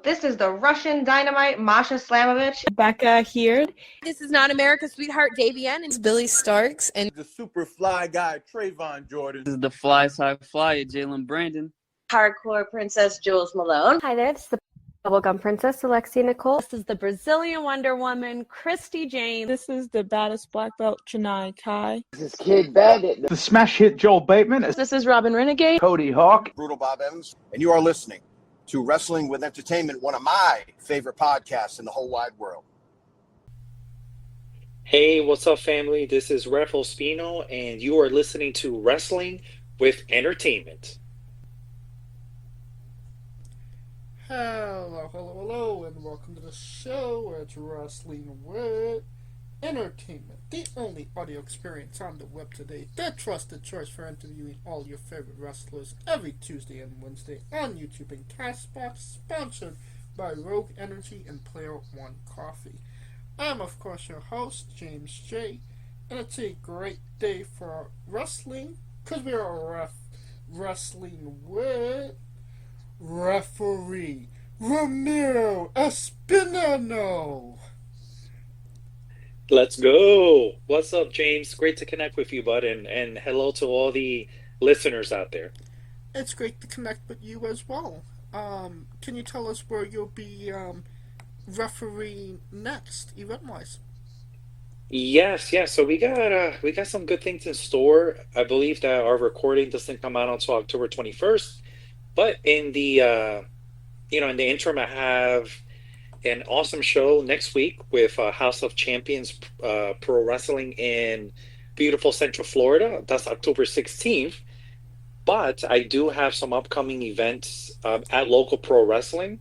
This is the Russian Dynamite, Masha Slamovich. Becca here. This is not America's Sweetheart, Davian. It's Billy Starks. And the super fly guy, Trayvon Jordan. This is the fly side flyer, Jalen Brandon. Hardcore Princess, Jules Malone. Hi there, this is the Bubblegum Princess, Alexia Nicole. This is the Brazilian Wonder Woman, Christy Jane. This is the baddest black belt, Chennai Kai. This is Kid Bandit. The smash hit, Joel Bateman. This is Robin Renegade. Cody Hawk. Brutal Bob Evans. And you are listening to Wrestling with Entertainment, one of my favorite podcasts in the whole wide world. Hey, what's up, family? This is Ramiro Ospino, and you are listening to Wrestling with Entertainment. Hello, and welcome to the show where it's Wrestling with Entertainment, the only audio experience on the web today, the trusted choice for interviewing all your favorite wrestlers every Tuesday and Wednesday on YouTube and Castbox, sponsored by Rogue Energy and Player One Coffee. I'm, of course, your host, James J., and it's a great day for wrestling, because we are wrestling with referee Ramiro Ospino. Let's go. What's up, James? Great to connect with you, bud, and hello to all the listeners out there. It's great to connect with you as well. Can you tell us where you'll be refereeing next, event-wise? Yes. So we got some good things in store. I believe that our recording doesn't come out until October 21st, but in the in the interim, I have an awesome show next week with House of Champions Pro Wrestling in beautiful Central Florida. That's October 16th. But I do have some upcoming events at Local Pro Wrestling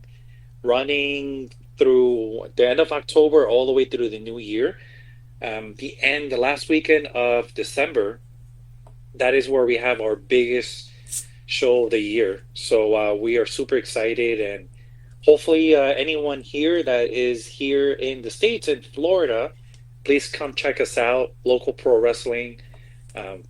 running through the end of October all the way through the new year. The last weekend of December, that is where we have our biggest show of the year. So we are super excited, and hopefully anyone here that is here in the States, in Florida, please come check us out. Local Pro Wrestling,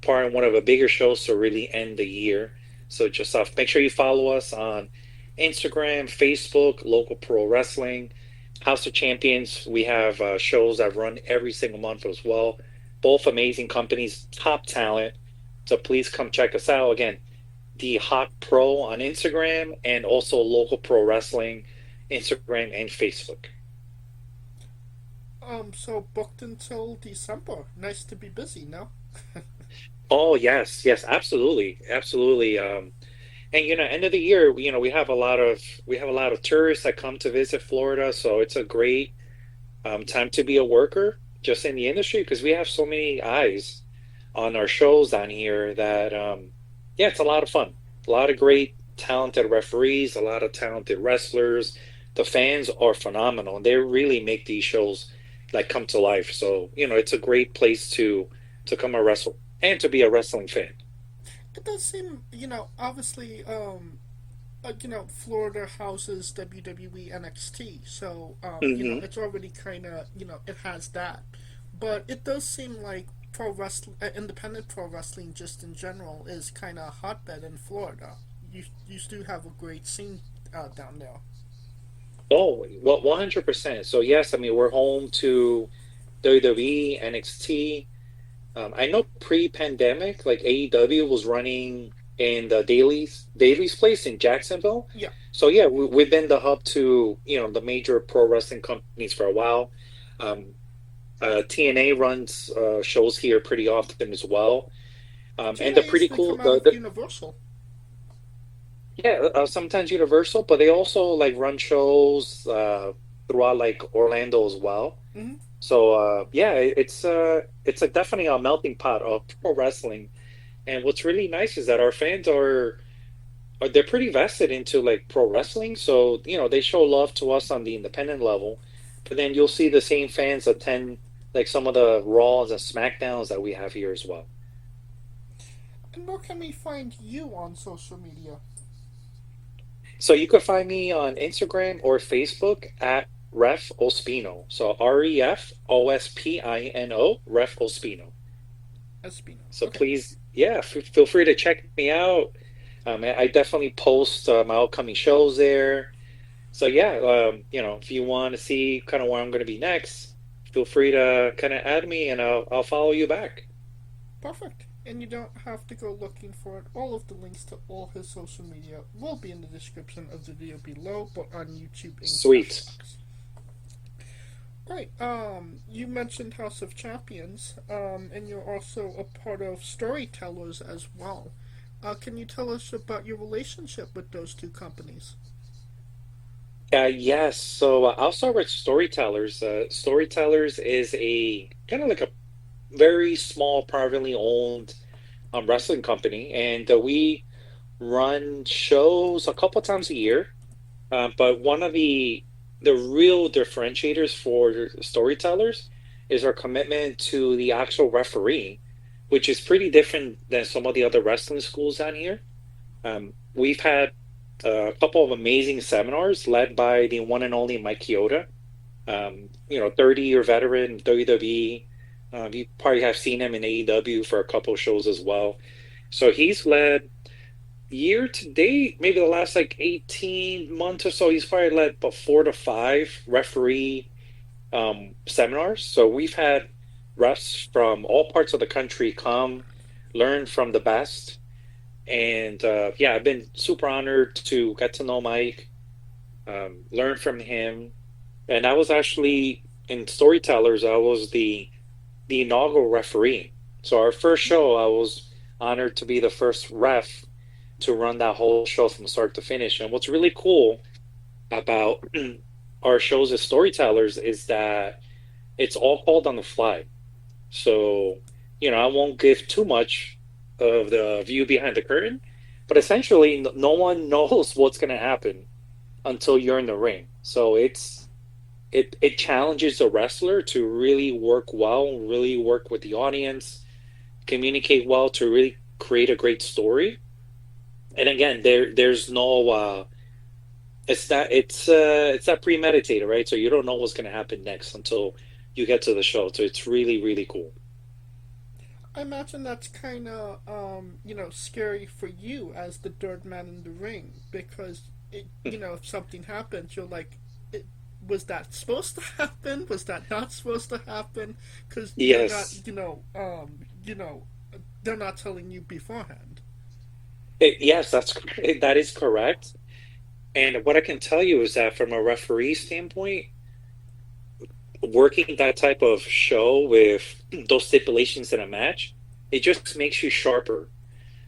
part of one of the bigger shows to really end the year. So just make sure you follow us on Instagram, Facebook, Local Pro Wrestling, House of Champions. We have shows that run every single month as well. Both amazing companies, top talent. So please come check us out. Again, the Hot Pro on Instagram, and also Local Pro Wrestling, Instagram and Facebook. So booked until December. Nice to be busy, no? Oh, yes, absolutely. And end of the year, we have a lot of tourists that come to visit Florida, so it's a great time to be a worker just in the industry, because we have so many eyes on our shows down here that it's a lot of fun. A lot of great, talented referees, a lot of talented wrestlers. The fans are phenomenal, and they really make these shows come to life. So, it's a great place to come and wrestle and to be a wrestling fan. It does seem, obviously, Florida houses WWE NXT, so, it's already kind of, it has that. But it does seem like independent pro wrestling just in general is kind of a hotbed in Florida. You do have a great scene down there. Oh, well, 100%. So yes, we're home to WWE, NXT. I know pre-pandemic, AEW was running in the Daly's place in Jacksonville. Yeah. So yeah, we've been the hub to the major pro wrestling companies for a while. TNA runs shows here pretty often as well, and they're pretty cool. Universal. Yeah, sometimes Universal, but they also run shows throughout Orlando as well. Mm-hmm. So it's definitely a melting pot of pro wrestling, and what's really nice is that our fans they're pretty vested into pro wrestling. So they show love to us on the independent level, but then you'll see the same fans attend some of the Raws and SmackDowns that we have here as well. And where can we find you on social media? So you can find me on Instagram or Facebook at Ref Ospino. So REFOSPINO, Ref Ospino. So okay. Please, feel free to check me out. I definitely post my upcoming shows there. So yeah, if you want to see kind of where I'm going to be next, feel free to kind of add me, and I'll follow you back. Perfect. And you don't have to go looking for it. All of the links to all his social media will be in the description of the video below, but on YouTube and Sweet. Castbox. Alright, you mentioned House of Champions, and you're also a part of Storytellers as well. Can you tell us about your relationship with those two companies? Yes, so I'll start with Storytellers. Storytellers is a kind of like a very small, privately owned wrestling company, and we run shows a couple times a year. But one of the real differentiators for Storytellers is our commitment to the actual referee, which is pretty different than some of the other wrestling schools down here. We've had a couple of amazing seminars led by the one and only Mike Chioda, 30-year veteran WWE. You probably have seen him in AEW for a couple of shows as well. So he's led year to date, maybe the last like 18 months or so, he's probably led about 4 to 5 referee seminars. So we've had refs from all parts of the country come learn from the best. And I've been super honored to get to know Mike, learn from him. And I was actually in Storytellers, I was the inaugural referee. So our first show, I was honored to be the first ref to run that whole show from start to finish. And what's really cool about our shows as Storytellers is that it's all called on the fly. So, I won't give too much of the view behind the curtain, but essentially no one knows what's going to happen until you're in the ring. So it challenges the wrestler to really work well, really work with the audience, communicate well to really create a great story. And again, there's no it's not premeditated, right? So you don't know what's going to happen next until you get to the show. So it's really, really cool. I imagine that's kind of, scary for you as the third man in the ring, because, if something happens, you're like, was that supposed to happen? Was that not supposed to happen? Because yes, they're not telling you beforehand. Yes, that is correct. And what I can tell you is that from a referee standpoint, working that type of show with those stipulations in a match, it just makes you sharper,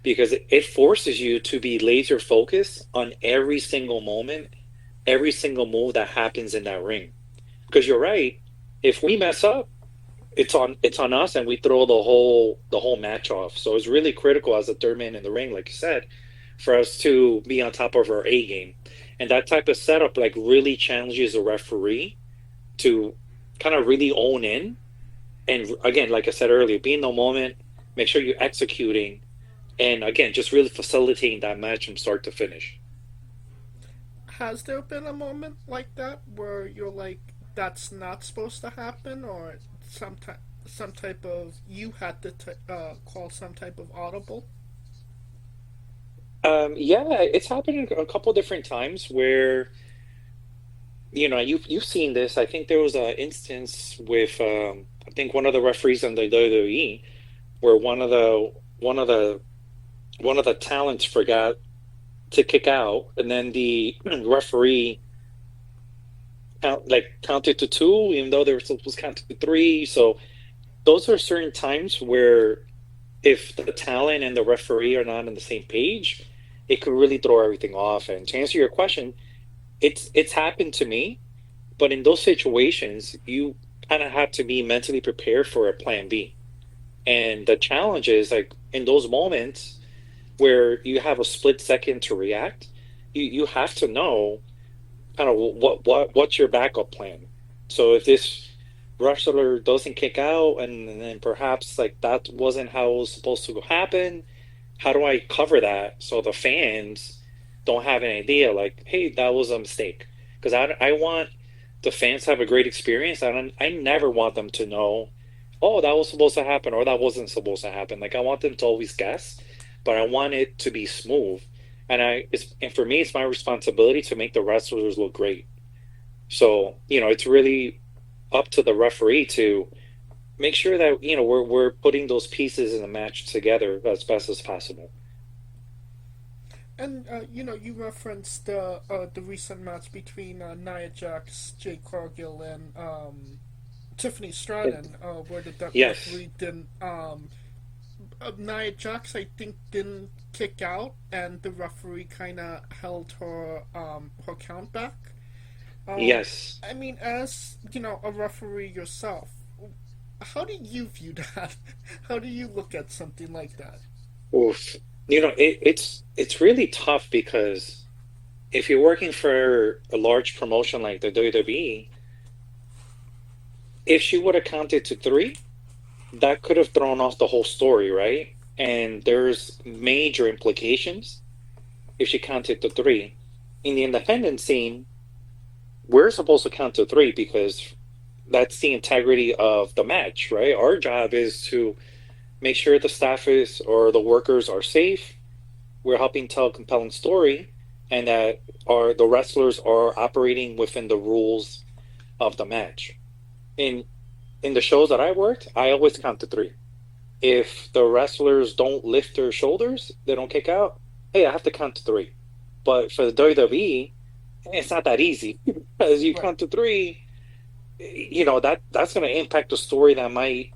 because it forces you to be laser focused on every single moment, every single move that happens in that ring. Because you're right, if we mess up, it's on us, and we throw the whole match off. So it's really critical as a third man in the ring, like you said, for us to be on top of our A game. And that type of setup like really challenges a referee to kind of really own in. And again, like I said earlier, be in the moment, make sure you're executing, and again, just really facilitating that match from start to finish. Has there been a moment like that where you're like, that's not supposed to happen, or some type of, you had to call some type of audible? It's happened a couple different times where, you've seen this. I think there was an instance with I think one of the referees on the WWE where one of the talents forgot to kick out, and then the referee counted to 2, even though they were supposed to count to 3. So those are certain times where if the talent and the referee are not on the same page, it could really throw everything off. And to answer your question, it's happened to me, but in those situations, you kind of have to be mentally prepared for a plan B. And the challenge is, like, in those moments where you have a split second to react, you have to know kind of what's your backup plan. So if this wrestler doesn't kick out, and then perhaps like that wasn't how it was supposed to happen, how do I cover that so the fans don't have an idea like, hey, that was a mistake? Because I want the fans to have a great experience. I never want them to know, oh, that was supposed to happen or that wasn't supposed to happen. Like, I want them to always guess, but I want it to be smooth. and for me, it's my responsibility to make the wrestlers look great. So, it's really up to the referee to make sure that, we're putting those pieces in the match together as best as possible. And you referenced the recent match between Nia Jax, Jade Cargill, and Tiffany Stratton, where the Yes. referee didn't. Nia Jax, I think, didn't kick out, and the referee kind of held her count back. Yes. I mean, as a referee yourself, how do you view that? How do you look at something like that? Oof. It's really tough because if you're working for a large promotion like the WWE, if she would have counted to three, that could have thrown off the whole story, right? And there's major implications if she counted to three. In the independent scene, we're supposed to count to three because that's the integrity of the match, right? Our job is to make sure the staff or the workers are safe. We're helping tell a compelling story, and that the wrestlers are operating within the rules of the match. In the shows that I worked, I always count to three. If the wrestlers don't lift their shoulders, they don't kick out, hey, I have to count to three. But for the WWE, it's not that easy. As you count to three, that's going to impact the story that might,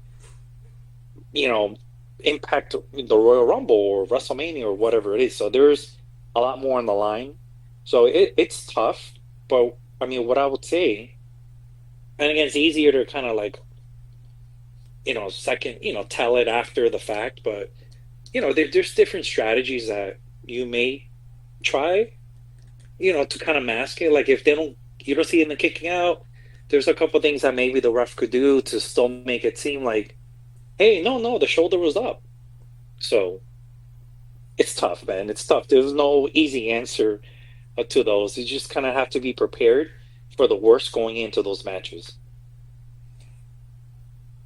impact the Royal Rumble or WrestleMania or whatever it is. So there's a lot more on the line. So it's tough. But, I mean, what I would say, and again, it's easier to kind of tell it after the fact. But, there's different strategies that you may try, to kind of mask it. Like if you don't see them kicking out, there's a couple things that maybe the ref could do to still make it seem like, hey, no, the shoulder was up. So it's tough, man. It's tough. There's no easy answer to those. You just kind of have to be prepared for the worst going into those matches.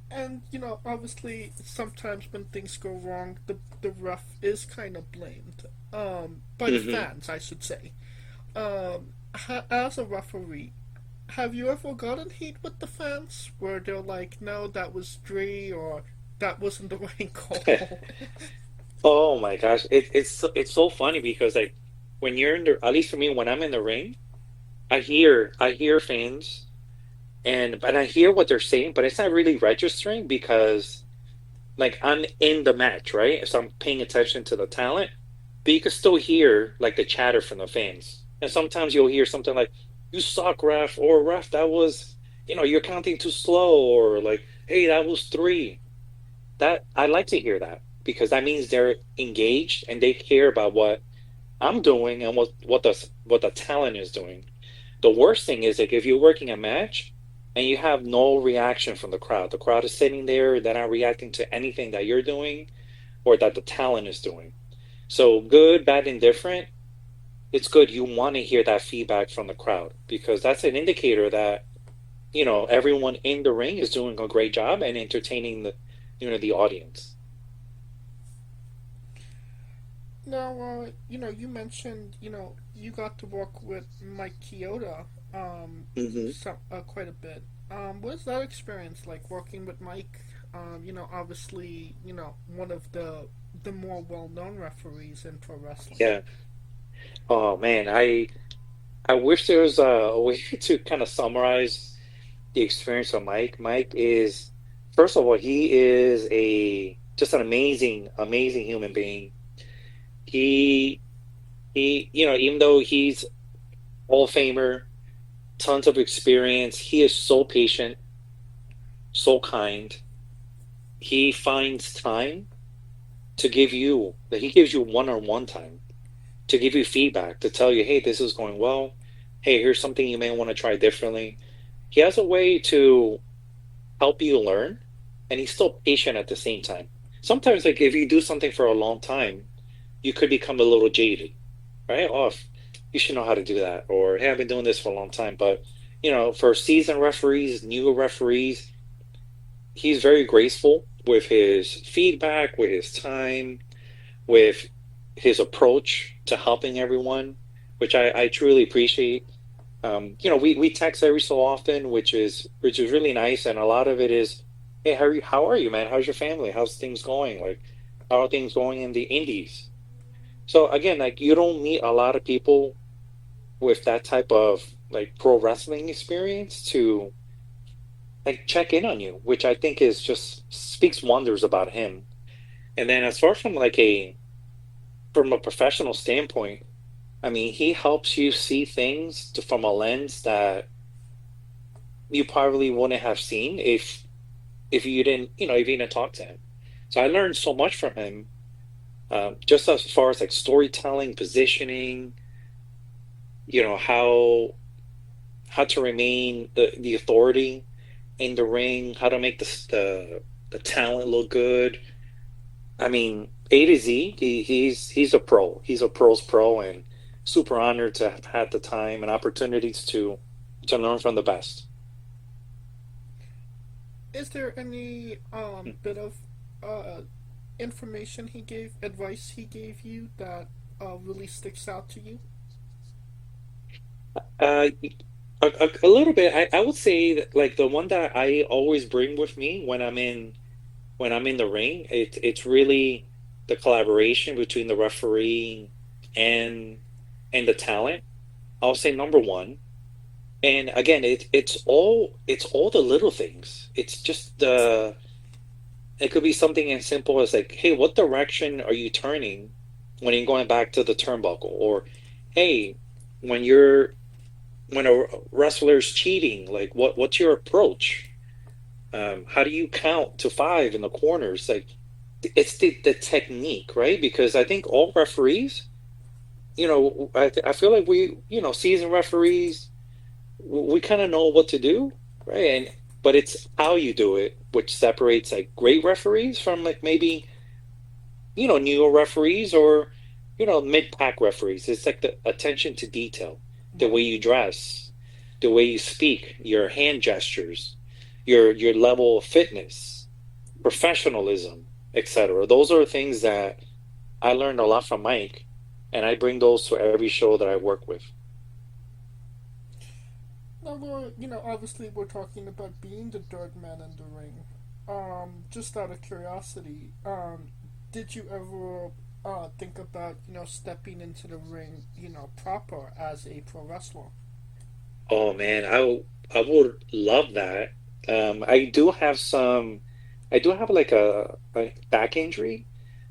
And obviously, sometimes when things go wrong, the ref is kind of blamed by the fans, I should say. As a referee, have you ever gotten heat with the fans where they're like, no, that was Dre, or that wasn't the right call? Oh my gosh, it's so funny because like when you're at least for me, when I'm in the ring, I hear fans and I hear what they're saying, but it's not really registering because like I'm in the match, right? So I'm paying attention to the talent, but you can still hear like the chatter from the fans. And sometimes you'll hear something like, you suck, ref, or ref, that was, you're counting too slow, or like, hey, that was three. That I like to hear that because that means they're engaged and they care about what I'm doing and what the talent is doing. The worst thing is like if you're working a match and you have no reaction from the crowd is sitting there, they're not reacting to anything that you're doing or that the talent is doing. So good, bad, indifferent, it's good. You want to hear that feedback from the crowd because that's an indicator that, everyone in the ring is doing a great job and entertaining the audience. Now, you mentioned, you got to work with Mike Chioda quite a bit. What's that experience like working with Mike? Obviously, one of the more well-known referees in pro wrestling. Yeah. Oh man, I wish there was a way to kind of summarize the experience of Mike. Mike is, first of all, he is just an amazing human being. He, even though he's Hall of Famer, tons of experience, he is so patient, so kind. He finds time to give you, he gives you one-on-one time to give you feedback, to tell you, hey, this is going well. Hey, here's something you may want to try differently. He has a way to help you learn, and he's still patient at the same time. Sometimes, like, if you do something for a long time, you could become a little jaded, right? Oh, you should know how to do that. Or, hey, I've been doing this for a long time. But, for seasoned referees, new referees, he's very graceful with his feedback, with his time, with his approach to helping everyone, which I truly appreciate. We text every so often, which is really nice, and a lot of it is, hey, how are you, man? How's your family? How's things going? Like, how are things going in the indies? So again, like you don't meet a lot of people with that type of like pro wrestling experience to like check in on you, which I think is just speaks wonders about him. And then as far from a professional standpoint, I mean, he helps you see things from a lens that you probably wouldn't have seen if you didn't, if you didn't talk to him. So I learned so much from him, just as far as like storytelling, positioning, how to remain the authority in the ring, how to make the talent look good. I mean, A to Z, he's a pro. He's a pro's pro, and super honored to have had the time and opportunities to learn from the best. Is there any bit of advice he gave you that really sticks out to you? Uh, a little bit. I would say that, like the one that I always bring with me when I'm in the ring, it's really the collaboration between the referee and the talent. I'll say number one. And again, it's all the little things. It's just it could be something as simple as like, hey, what direction are you turning when you're going back to the turnbuckle? Or hey, when a wrestler's cheating, like what's your approach? How do you count to five in the corners? Like it's the technique, right? Because I think all referees, I feel like seasoned referees, we kind of know what to do, right? But it's how you do it, which separates like great referees from like maybe newer referees or mid-pack referees. It's like the attention to detail, the way you dress, the way you speak, your hand gestures, your level of fitness, professionalism, etc. Those are things that I learned a lot from Mike, and I bring those to every show that I work with. Now, obviously we're talking about being the third man in the ring. Just out of curiosity, did you ever think about, stepping into the ring, proper as a pro wrestler? Oh man, I would love that. I do have like a back injury,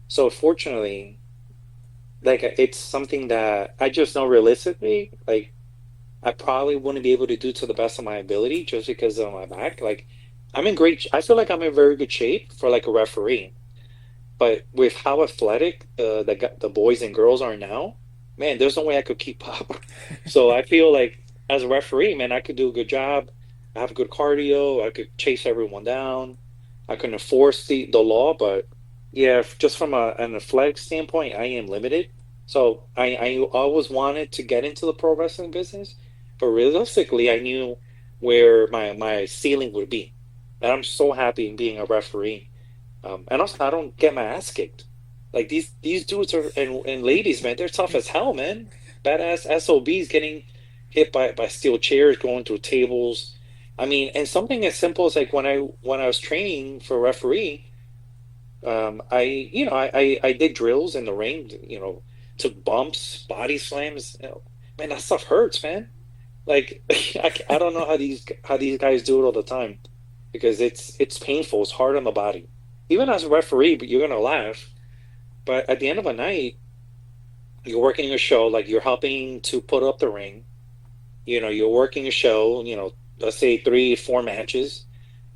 so fortunately, like it's something that I just know realistically, like I probably wouldn't be able to do to the best of my ability just because of my back. Like I feel like I'm in very good shape for like a referee. But with how athletic the boys and girls are now, man, there's no way I could keep up. So I feel like as a referee, man, I could do a good job. I have good cardio. I could chase everyone down. I can enforce the law, but yeah, just from an athletic standpoint, I am limited. So I always wanted to get into the pro wrestling business, but realistically, I knew where my ceiling would be. And I'm so happy in being a referee. And also, I don't get my ass kicked. Like these dudes and ladies, man, they're tough as hell, man. Badass SOBs getting hit by steel chairs, going through tables. I mean, and something as simple as like when I was training for referee, I did drills in the ring. Took bumps, body slams. Man, that stuff hurts, man. Like I don't know how these guys do it all the time, because it's painful. It's hard on the body. Even as a referee, but you're gonna laugh. But at the end of the night, you're working a show, like you're helping to put up the ring. You're working a show. Let's say 3-4 matches.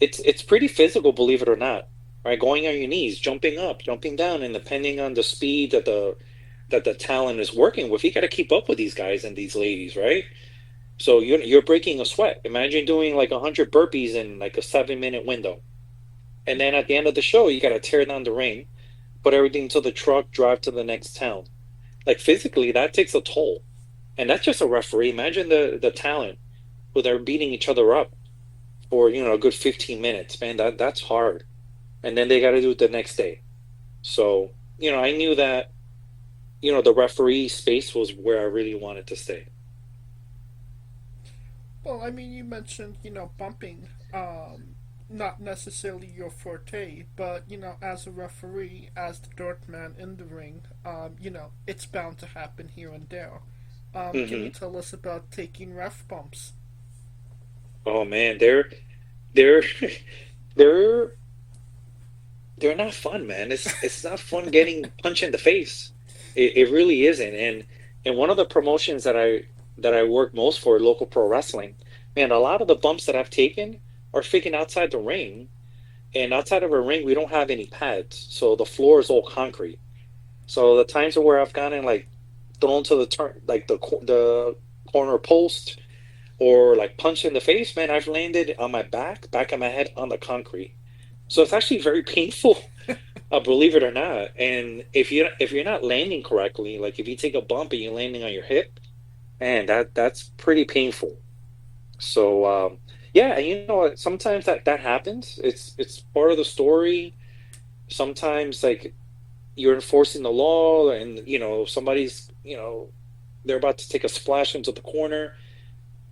It's pretty physical, believe it or not. Right, going on your knees, jumping up, jumping down, and depending on the speed that the talent is working with, you got to keep up with these guys and these ladies, right? So you're breaking a sweat. Imagine doing like 100 burpees in like a 7-minute window. And then at the end of the show, you got to tear down the ring, put everything to the truck, drive to the next town. Like physically, that takes a toll. And that's just a referee. Imagine the talent who they're beating each other up for, a good 15 minutes. Man, that's hard. And then they got to do it the next day. So, I knew that the referee space was where I really wanted to stay. Well, I mean, you mentioned, bumping, not necessarily your forte, but, as a referee, as the dirt man in the ring, it's bound to happen here and there. Can you tell us about taking ref bumps? Oh man, they're they're they're not fun, man. It's not fun getting punched in the face. It really isn't. And one of the promotions that I work most for, local pro wrestling, man, a lot of the bumps that I've taken are freaking outside the ring. And outside of a ring, we don't have any pads, so the floor is all concrete. So the times where I've gotten like thrown to the turn, like the corner post, or like punched in the face, man, I've landed on my back of my head on the concrete. So it's actually very painful, believe it or not. And if you're not landing correctly, like if you take a bump and you're landing on your hip, man, that's pretty painful. So yeah, and you know what? Sometimes that happens. It's part of the story. Sometimes like you're enforcing the law, and somebody's they're about to take a splash into the corner.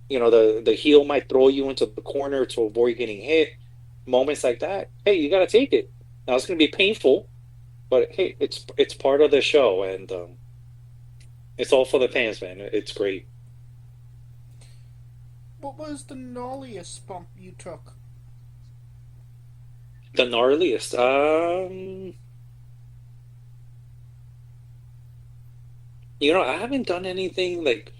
The heel might throw you into the corner to avoid getting hit. Moments like that, hey, you got to take it. Now it's going to be painful, but hey, it's part of the show, and it's all for the fans, man. It's great. What was the gnarliest bump you took? The gnarliest, I haven't done anything like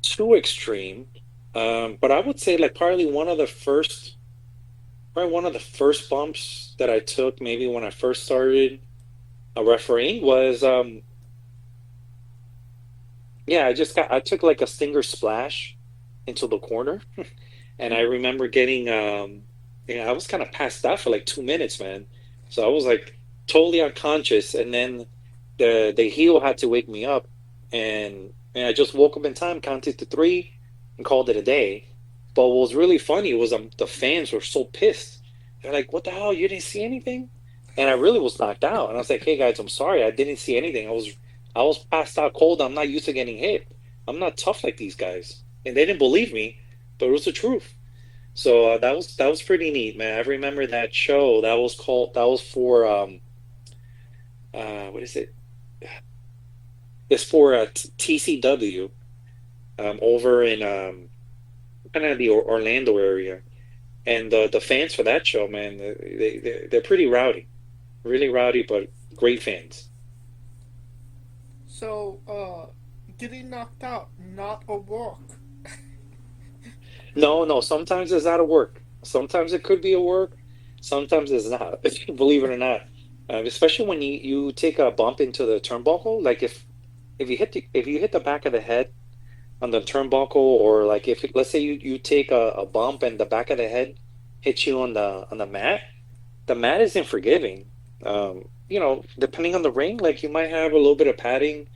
too extreme, but I would say like probably one of the first bumps that I took, maybe when I first started refereeing, was yeah, I took like a stinger splash into the corner, and I remember getting I was kind of passed out for like 2 minutes, man. So I was like totally unconscious, and then the heel had to wake me up, and I just woke up in time, counted to three, and called it a day. But what was really funny was the fans were so pissed. They're like, "What the hell? You didn't see anything?" And I really was knocked out. And I was like, "Hey guys, I'm sorry, I didn't see anything. I was passed out cold. I'm not used to getting hit. I'm not tough like these guys." And they didn't believe me, but it was the truth. So that was pretty neat, man. I remember that show. That was for what is it? It's for TCW over in kind of the Orlando area, and the fans for that show, man, they're pretty rowdy, really rowdy, but great fans. So, getting knocked out, not a walk. No, no, sometimes it's not a work. Sometimes it could be a work. Sometimes it's not. Believe it or not, especially when you take a bump into the turnbuckle, like if you hit the back of the head on the turnbuckle, or like if let's say you take a bump and the back of the head hits you on the mat, the mat isn't forgiving. Depending on the ring, like you might have a little bit of padding,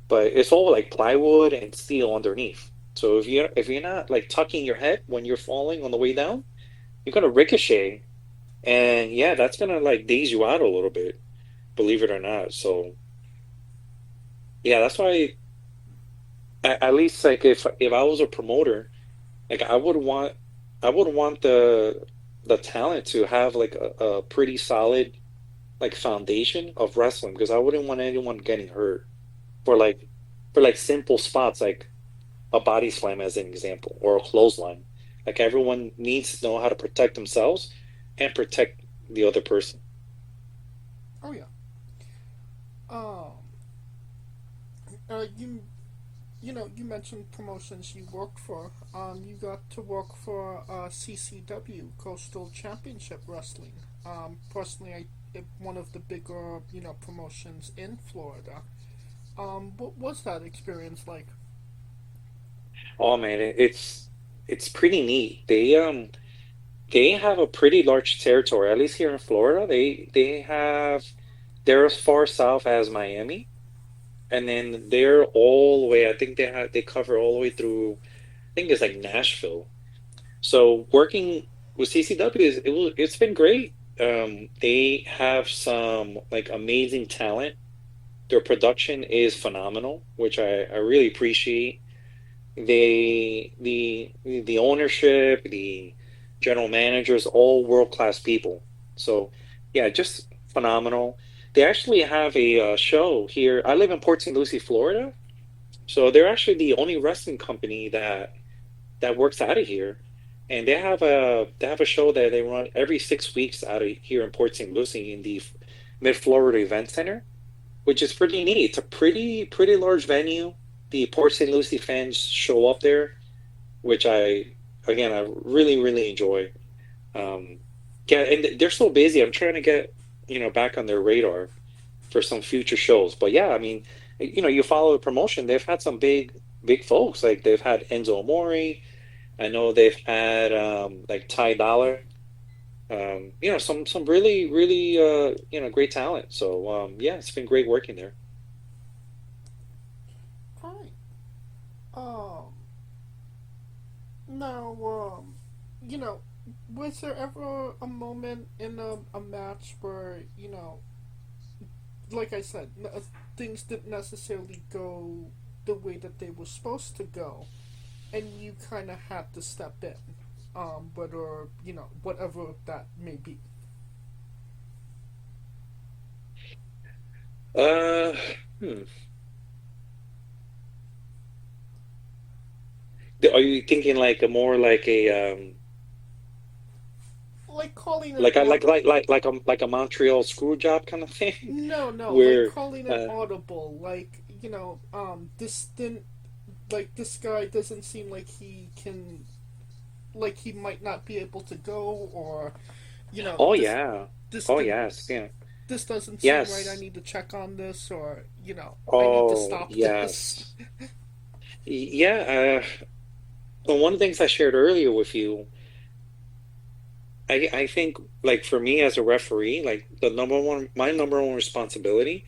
but it's all like plywood and steel underneath. So if you're not like tucking your head when you're falling on the way down, you're gonna ricochet, and yeah, that's gonna like daze you out a little bit, believe it or not. So yeah, that's why at least like if I was a promoter, like I would want the talent to have like a pretty solid like foundation of wrestling, because I wouldn't want anyone getting hurt for like simple spots like a body slam as an example, or a clothesline. Like everyone needs to know how to protect themselves and protect the other person. Oh yeah. Um, you mentioned promotions you worked for. You got to work for CCW, Coastal Championship Wrestling. Personally, one of the bigger promotions in Florida. What was that experience like? Oh man, it's pretty neat. They have a pretty large territory, at least here in Florida. They're as far south as Miami, and then they're all the way. I think they cover all the way through. I think it's like Nashville. So working with CCW it's been great. They have some like amazing talent Their production is phenomenal, which I really appreciate. The ownership, the general managers, all world-class people. So yeah, just phenomenal. They actually have a show here. I live in Port St. Lucie, Florida. So they're actually the only wrestling company that works out of here. And they have a show that they run every 6 weeks out of here in Port St. Lucie in the Mid Florida Event Center, which is pretty neat. It's a pretty large venue. The Port St. Lucie fans show up there, which I really enjoy. Yeah, and they're so busy. I'm trying to get back on their radar for some future shows. But yeah, I mean, you follow the promotion. They've had some big folks. Like they've had Enzo Amore. I know they've had like Ty Dollar. Some really great talent. So yeah, it's been great working there. Right. Now, was there ever a moment in a match where, like I said, things didn't necessarily go the way that they were supposed to go, and you kind of had to step in, or whatever that may be? Are you thinking like a more like a like calling it like a Montreal screw job kind of thing? No, Where like calling it audible, like this didn't, like this guy doesn't seem like he can, like he might not be able to go, or oh this, yeah, this oh didn't- yes, yeah, this doesn't seem yes, right. I need to check on this, or I need to oh stop yes, this. yeah. So one of the things I shared earlier with you, I think like for me as a referee, like my number one responsibility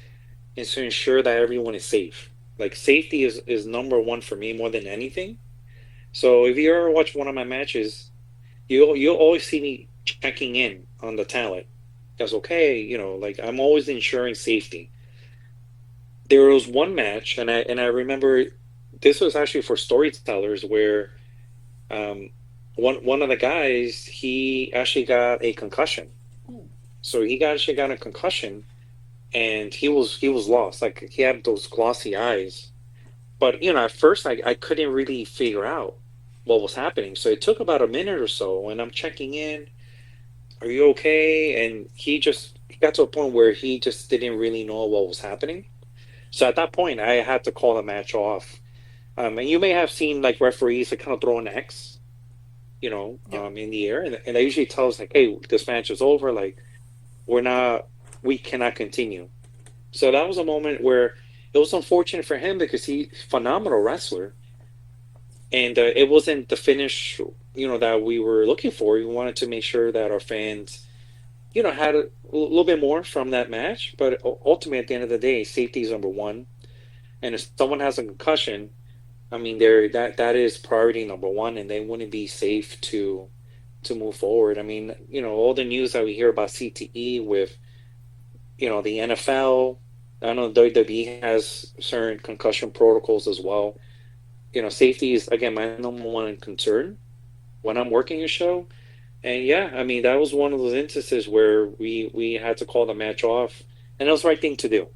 is to ensure that everyone is safe. Like safety is number one for me more than anything. So if you ever watch one of my matches, you'll always see me checking in on the talent. That's okay, like I'm always ensuring safety. There was one match, and I remember this was actually for storytellers where one of the guys, he actually got a concussion. So actually got a concussion, and he was lost. Like he had those glossy eyes. But at first I couldn't really figure out what was happening. So it took about a minute or so, and I'm checking in. Are you okay? And he got to a point where he just didn't really know what was happening. So at that point, I had to call the match off. And you may have seen like referees that kind of throw an X, in the air, and they usually tell us like, "Hey, this match is over. Like, we cannot continue." So that was a moment where it was unfortunate for him because he's a phenomenal wrestler, and it wasn't the finish, that we were looking for. We wanted to make sure that our fans, had a little bit more from that match. But ultimately, at the end of the day, safety is number one. And if someone has a concussion, I mean, that is priority number one, and they wouldn't be safe to move forward. I mean, all the news that we hear about CTE with, the NFL. I know WWE has certain concussion protocols as well. Safety is again my number one concern when I'm working a show. And yeah, I mean that was one of those instances where we had to call the match off, and it was the right thing to do.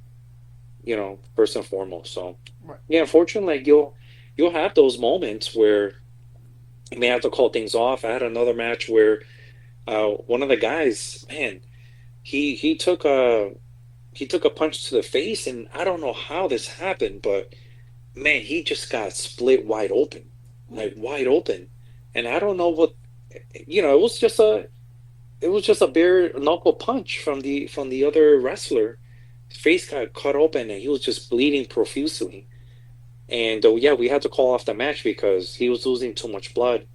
First and foremost. So Right. yeah, unfortunately, like you'll have those moments where you may have to call things off. I had another match where one of the guys, man, he took a punch to the face, and I don't know how this happened, but man, he just got split wide open, like wide open, and I don't know what, it was just a bare knuckle punch from the other wrestler. His face got cut open, and he was just bleeding profusely. And yeah, we had to call off the match because he was losing too much blood.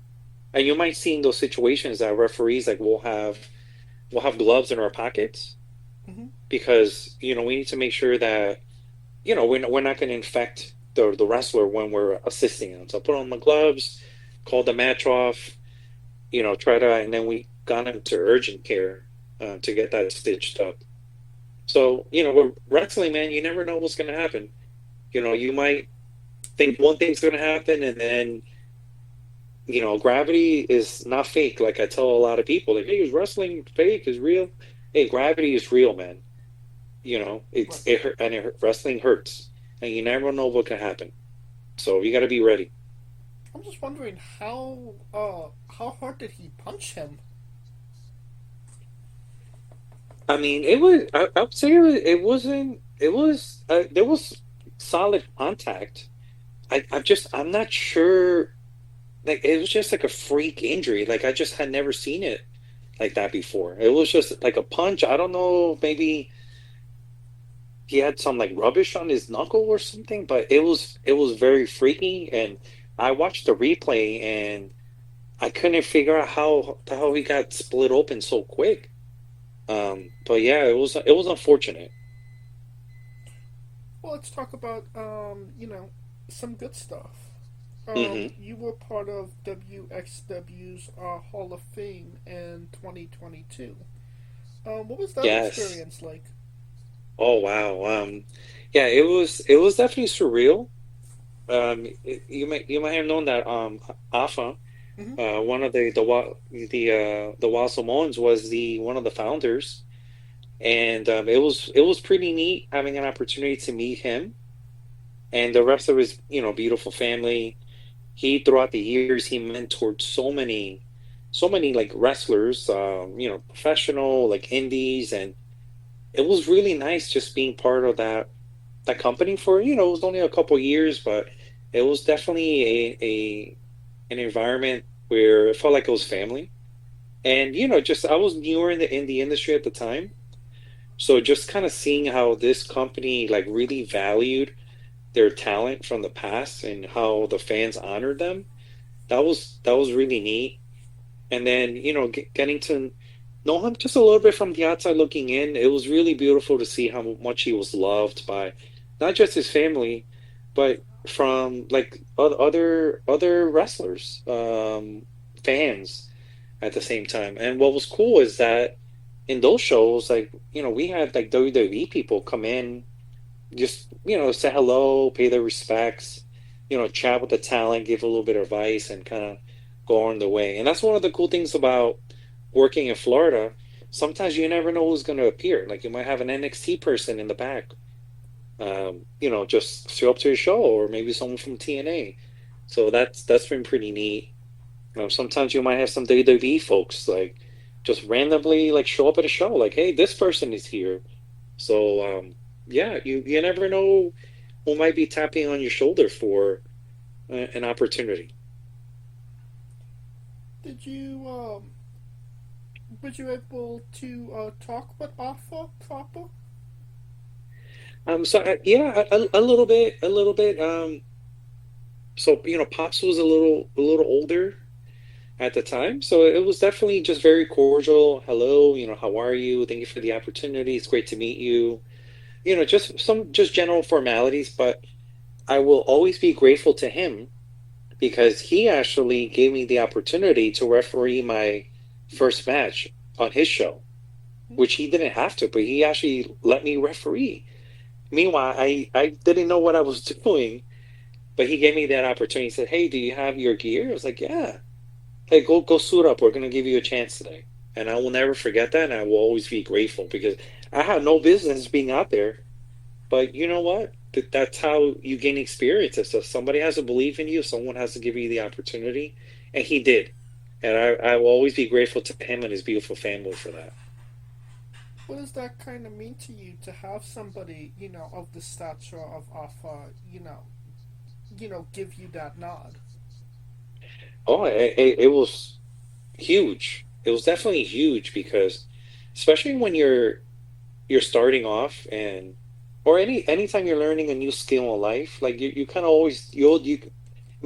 And you might see in those situations that referees like we'll have gloves in our pockets because we need to make sure that we're not going to infect the wrestler when we're assisting them. So put on the gloves, call the match off, and then we got him to urgent care to get that stitched up. So, with wrestling, man, you never know what's going to happen. You might think one thing's going to happen, and then, gravity is not fake. Like I tell a lot of people, like, hey, is wrestling fake? Is real? Hey, gravity is real, man. It hurt, and wrestling hurts, and you never know what can happen. So you got to be ready. I'm just wondering how hard did he punch him? I mean, it was. I would say it wasn't. It was. There was solid contact. I'm not sure. Like, it was just like a freak injury. Like, I just had never seen it like that before. It was just like a punch. I don't know. Maybe he had some like rubbish on his knuckle or something. But it was very freaky. And I watched the replay, and I couldn't figure out how the hell he got split open so quick. But yeah, it was unfortunate. Well, let's talk about some good stuff. Hmm. You were part of WXW's Hall of Fame in 2022. What was that Yes. experience like? Oh wow. Yeah, it was definitely surreal. You might have known that Afa, Hmm. one of the Wild Samoans, was the one of the founders, and it was pretty neat having an opportunity to meet him and the rest of his beautiful family. He throughout the years he mentored so many like wrestlers, professional like indies, and it was really nice just being part of that company for it was only a couple years, but it was definitely a an environment where it felt like it was family. And just I was newer in the industry at the time, so just kind of seeing how this company like really valued their talent from the past and how the fans honored them, that was really neat. And then getting to know him just a little bit from the outside looking in, it was really beautiful to see how much he was loved by not just his family, but from like other wrestlers, fans at the same time. And what was cool is that in those shows, like we had like WWE people come in, just say hello, pay their respects, chat with the talent, give a little bit of advice, and kind of go on the way. And that's one of the cool things about working in Florida. Sometimes you never know who's going to appear. Like, you might have an NXT person in the back, just show up to your show, or maybe someone from TNA. So that's been pretty neat. Sometimes you might have some WWE folks like just randomly like show up at a show, like, hey, this person is here. So yeah, you never know who might be tapping on your shoulder for an opportunity. Did you were you able to talk with Alpha proper? So yeah, a little bit, a little bit. So Pops was a little older at the time, so it was definitely just very cordial. Hello, how are you? Thank you for the opportunity. It's great to meet you. Just general formalities, but I will always be grateful to him because he actually gave me the opportunity to referee my first match on his show, which he didn't have to, but he actually let me referee. Meanwhile, I didn't know what I was doing, but he gave me that opportunity. He said, "Hey, do you have your gear?" I was like, "Yeah." Hey, go suit up. We're gonna give you a chance today, and I will never forget that. And I will always be grateful because I had no business being out there. But you know what? That's how you gain experiences. So somebody has to believe in you. Someone has to give you the opportunity, and he did. And I will always be grateful to him and his beautiful family for that. What does that kind of mean to you to have somebody, of the stature of Alpha, give you that nod? Oh, it was huge. It was definitely huge because, especially when you're starting off, and or anytime you're learning a new skill in life, like you kind of always you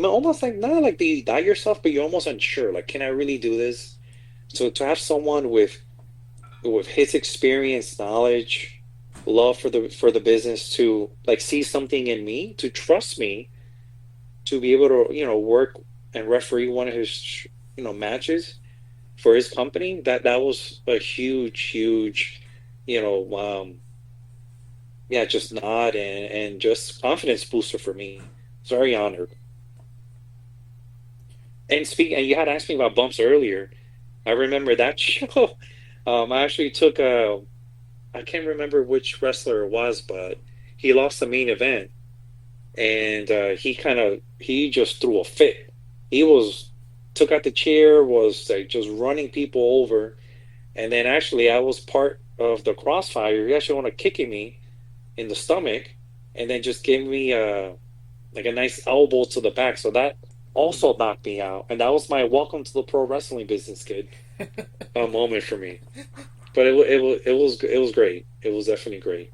almost like not like that you doubt yourself, but you're almost unsure. Like, can I really do this? So to have someone with his experience, knowledge, love for the business to like see something in me, to trust me, to be able to work and referee one of his matches for his company, that was a huge, huge, you know um yeah, just nod and just confidence booster for me. Very honored. And you had asked me about bumps earlier. I remember that show. I actually took I can't remember which wrestler it was, but he lost the main event, and he just threw a fit. He was took out the chair, was like just running people over, and then actually I was part of the crossfire. He actually wanted kicking me in the stomach, and then just gave me like a nice elbow to the back. So that also knocked me out, and that was my welcome to the pro wrestling business, kid, moment for me. But it was great. It was definitely great.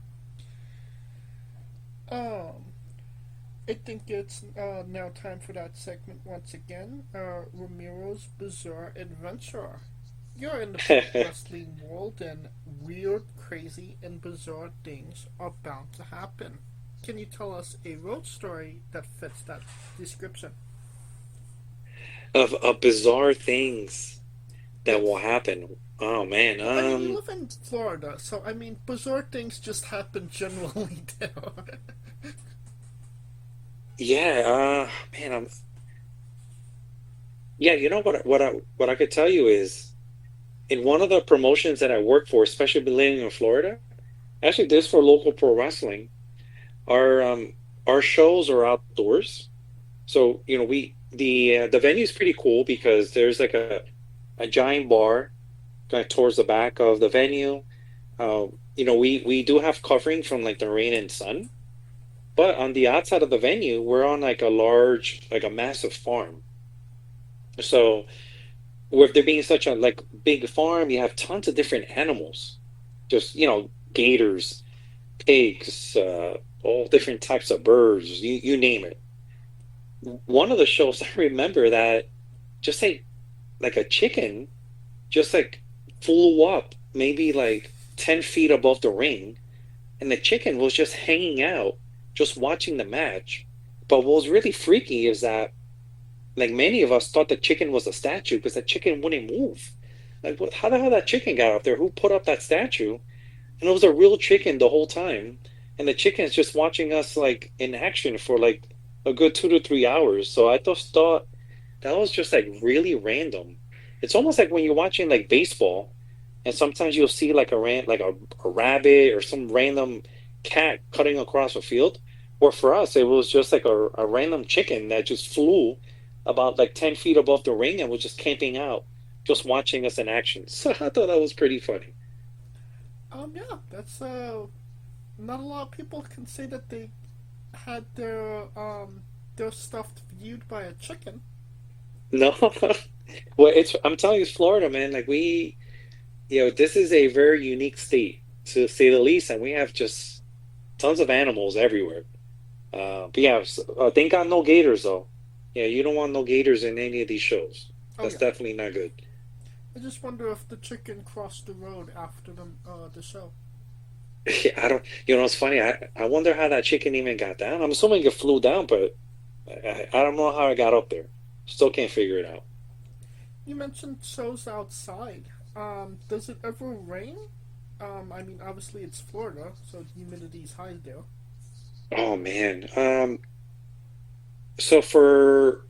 I think it's now time for that segment once again. Ramiro's Bizarre Adventure. You're in the pro wrestling world, and weird, crazy, and bizarre things are bound to happen. Can you tell us a road story that fits that description? Of bizarre things that will happen. Oh man. I mean, you live in Florida, so I mean, bizarre things just happen generally there. Yeah, man, yeah, you know what I could tell you is in one of the promotions that I work for, especially living in Florida, actually this for local pro wrestling, our shows are outdoors. So, you know, the venue is pretty cool because there's like a giant bar kind of towards the back of the venue. You know, we do have covering from like the rain and sun, but on the outside of the venue, we're on like like a massive farm. So with there being such a like big farm, you have tons of different animals, just you know, gators, pigs, all different types of birds, you name it. One of the shows I remember that just like a chicken just like flew up maybe like 10 feet above the ring, and the chicken was just hanging out just watching the match. But what was really freaky is that like many of us thought the chicken was a statue because the chicken wouldn't move. Like what, how the hell that chicken got up there? Who put up that statue? And it was a real chicken the whole time, and the chicken is just watching us like in action for like a good 2 to 3 hours. So I just thought that was just like really random. It's almost like when you're watching like baseball, and sometimes you'll see like a rabbit or some random cat cutting across a field. Or for us, it was just like a random chicken that just flew about like 10 feet above the ring and was just camping out, just watching us in action. So I thought that was pretty funny. Yeah, that's not a lot of people can say that they had their stuff viewed by a chicken. No, well, I'm telling you, it's Florida, man. Like you know, this is a very unique state to say the least, and we have just tons of animals everywhere. But yeah, thank God no gators though. Yeah, you don't want no gators in any of these shows. That's definitely not good. I just wonder if the chicken crossed the road after the show. I don't. You know, it's funny. I wonder how that chicken even got down. I'm assuming it flew down, but I don't know how it got up there. Still can't figure it out. You mentioned shows outside. Does it ever rain? I mean, obviously it's Florida, so humidity's high there. Oh man. So for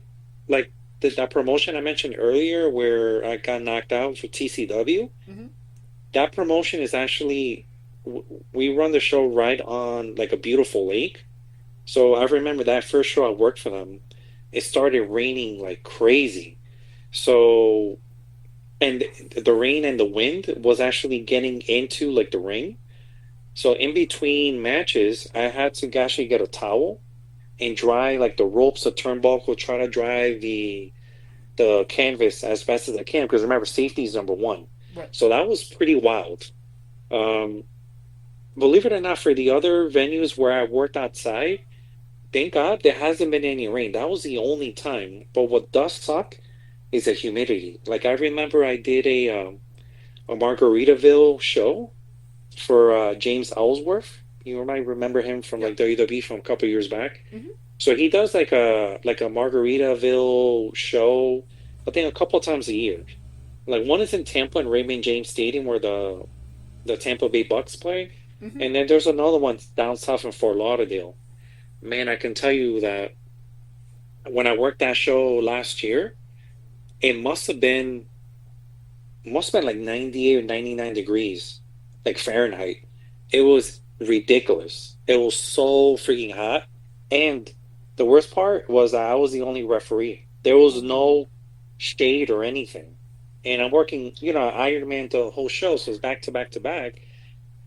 like that promotion I mentioned earlier, where I got knocked out for TCW, that promotion is actually we run the show right on like a beautiful lake. So I remember that first show I worked for them, it started raining like crazy. So and the rain and the wind was actually getting into like the ring. So in between matches, I had to actually get a towel and dry like the ropes, the turnbuckle, try to dry the canvas as best as I can, because remember, safety is number one. Right. So that was pretty wild. Believe it or not, for the other venues where I worked outside, thank God there hasn't been any rain. That was the only time. But what does suck is the humidity. Like I remember I did a Margaritaville show for James Ellsworth. You might remember him from like WWE from a couple years back. So he does like a Margaritaville show, I think a couple times a year. Like one is in Tampa and Raymond James Stadium where the Tampa Bay Bucks play, And then there's another one down south in Fort Lauderdale. Man, I can tell you that when I worked that show last year, it must have been like 98 or 99 degrees, like Fahrenheit. It was ridiculous. It was so freaking hot. And the worst part was that I was the only referee. There was no shade or anything. And I'm working, Iron Man the whole show, so it's back to back to back.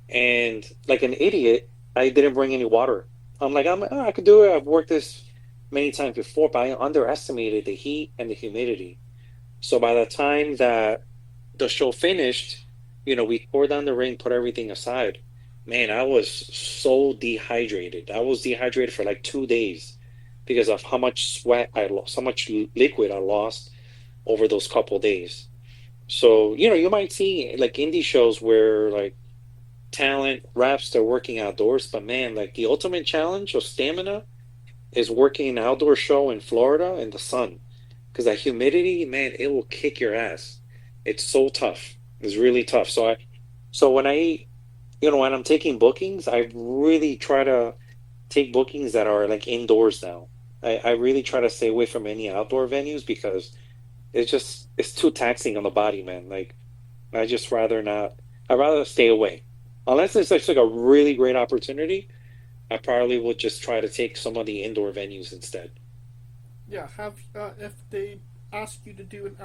And like an idiot, I didn't bring any water. I'm like, I could do it. I've worked this many times before, but I underestimated the heat and the humidity. So by the time that the show finished, we tore down the ring, put everything aside. Man, I was so dehydrated. I was dehydrated for like 2 days because of how much sweat I lost, how much liquid I lost over those couple days. So, you might see like indie shows where like talent reps, they're working outdoors, but man, like the ultimate challenge of stamina is working an outdoor show in Florida in the sun. Because that humidity, man, it will kick your ass. It's so tough. It's really tough. So when when I'm taking bookings, I really try to take bookings that are like indoors now. I really try to stay away from any outdoor venues because it's too taxing on the body, man. Like I'd rather stay away. Unless it's like a really great opportunity, I probably would just try to take some of the indoor venues instead. Yeah, if they ask you to do an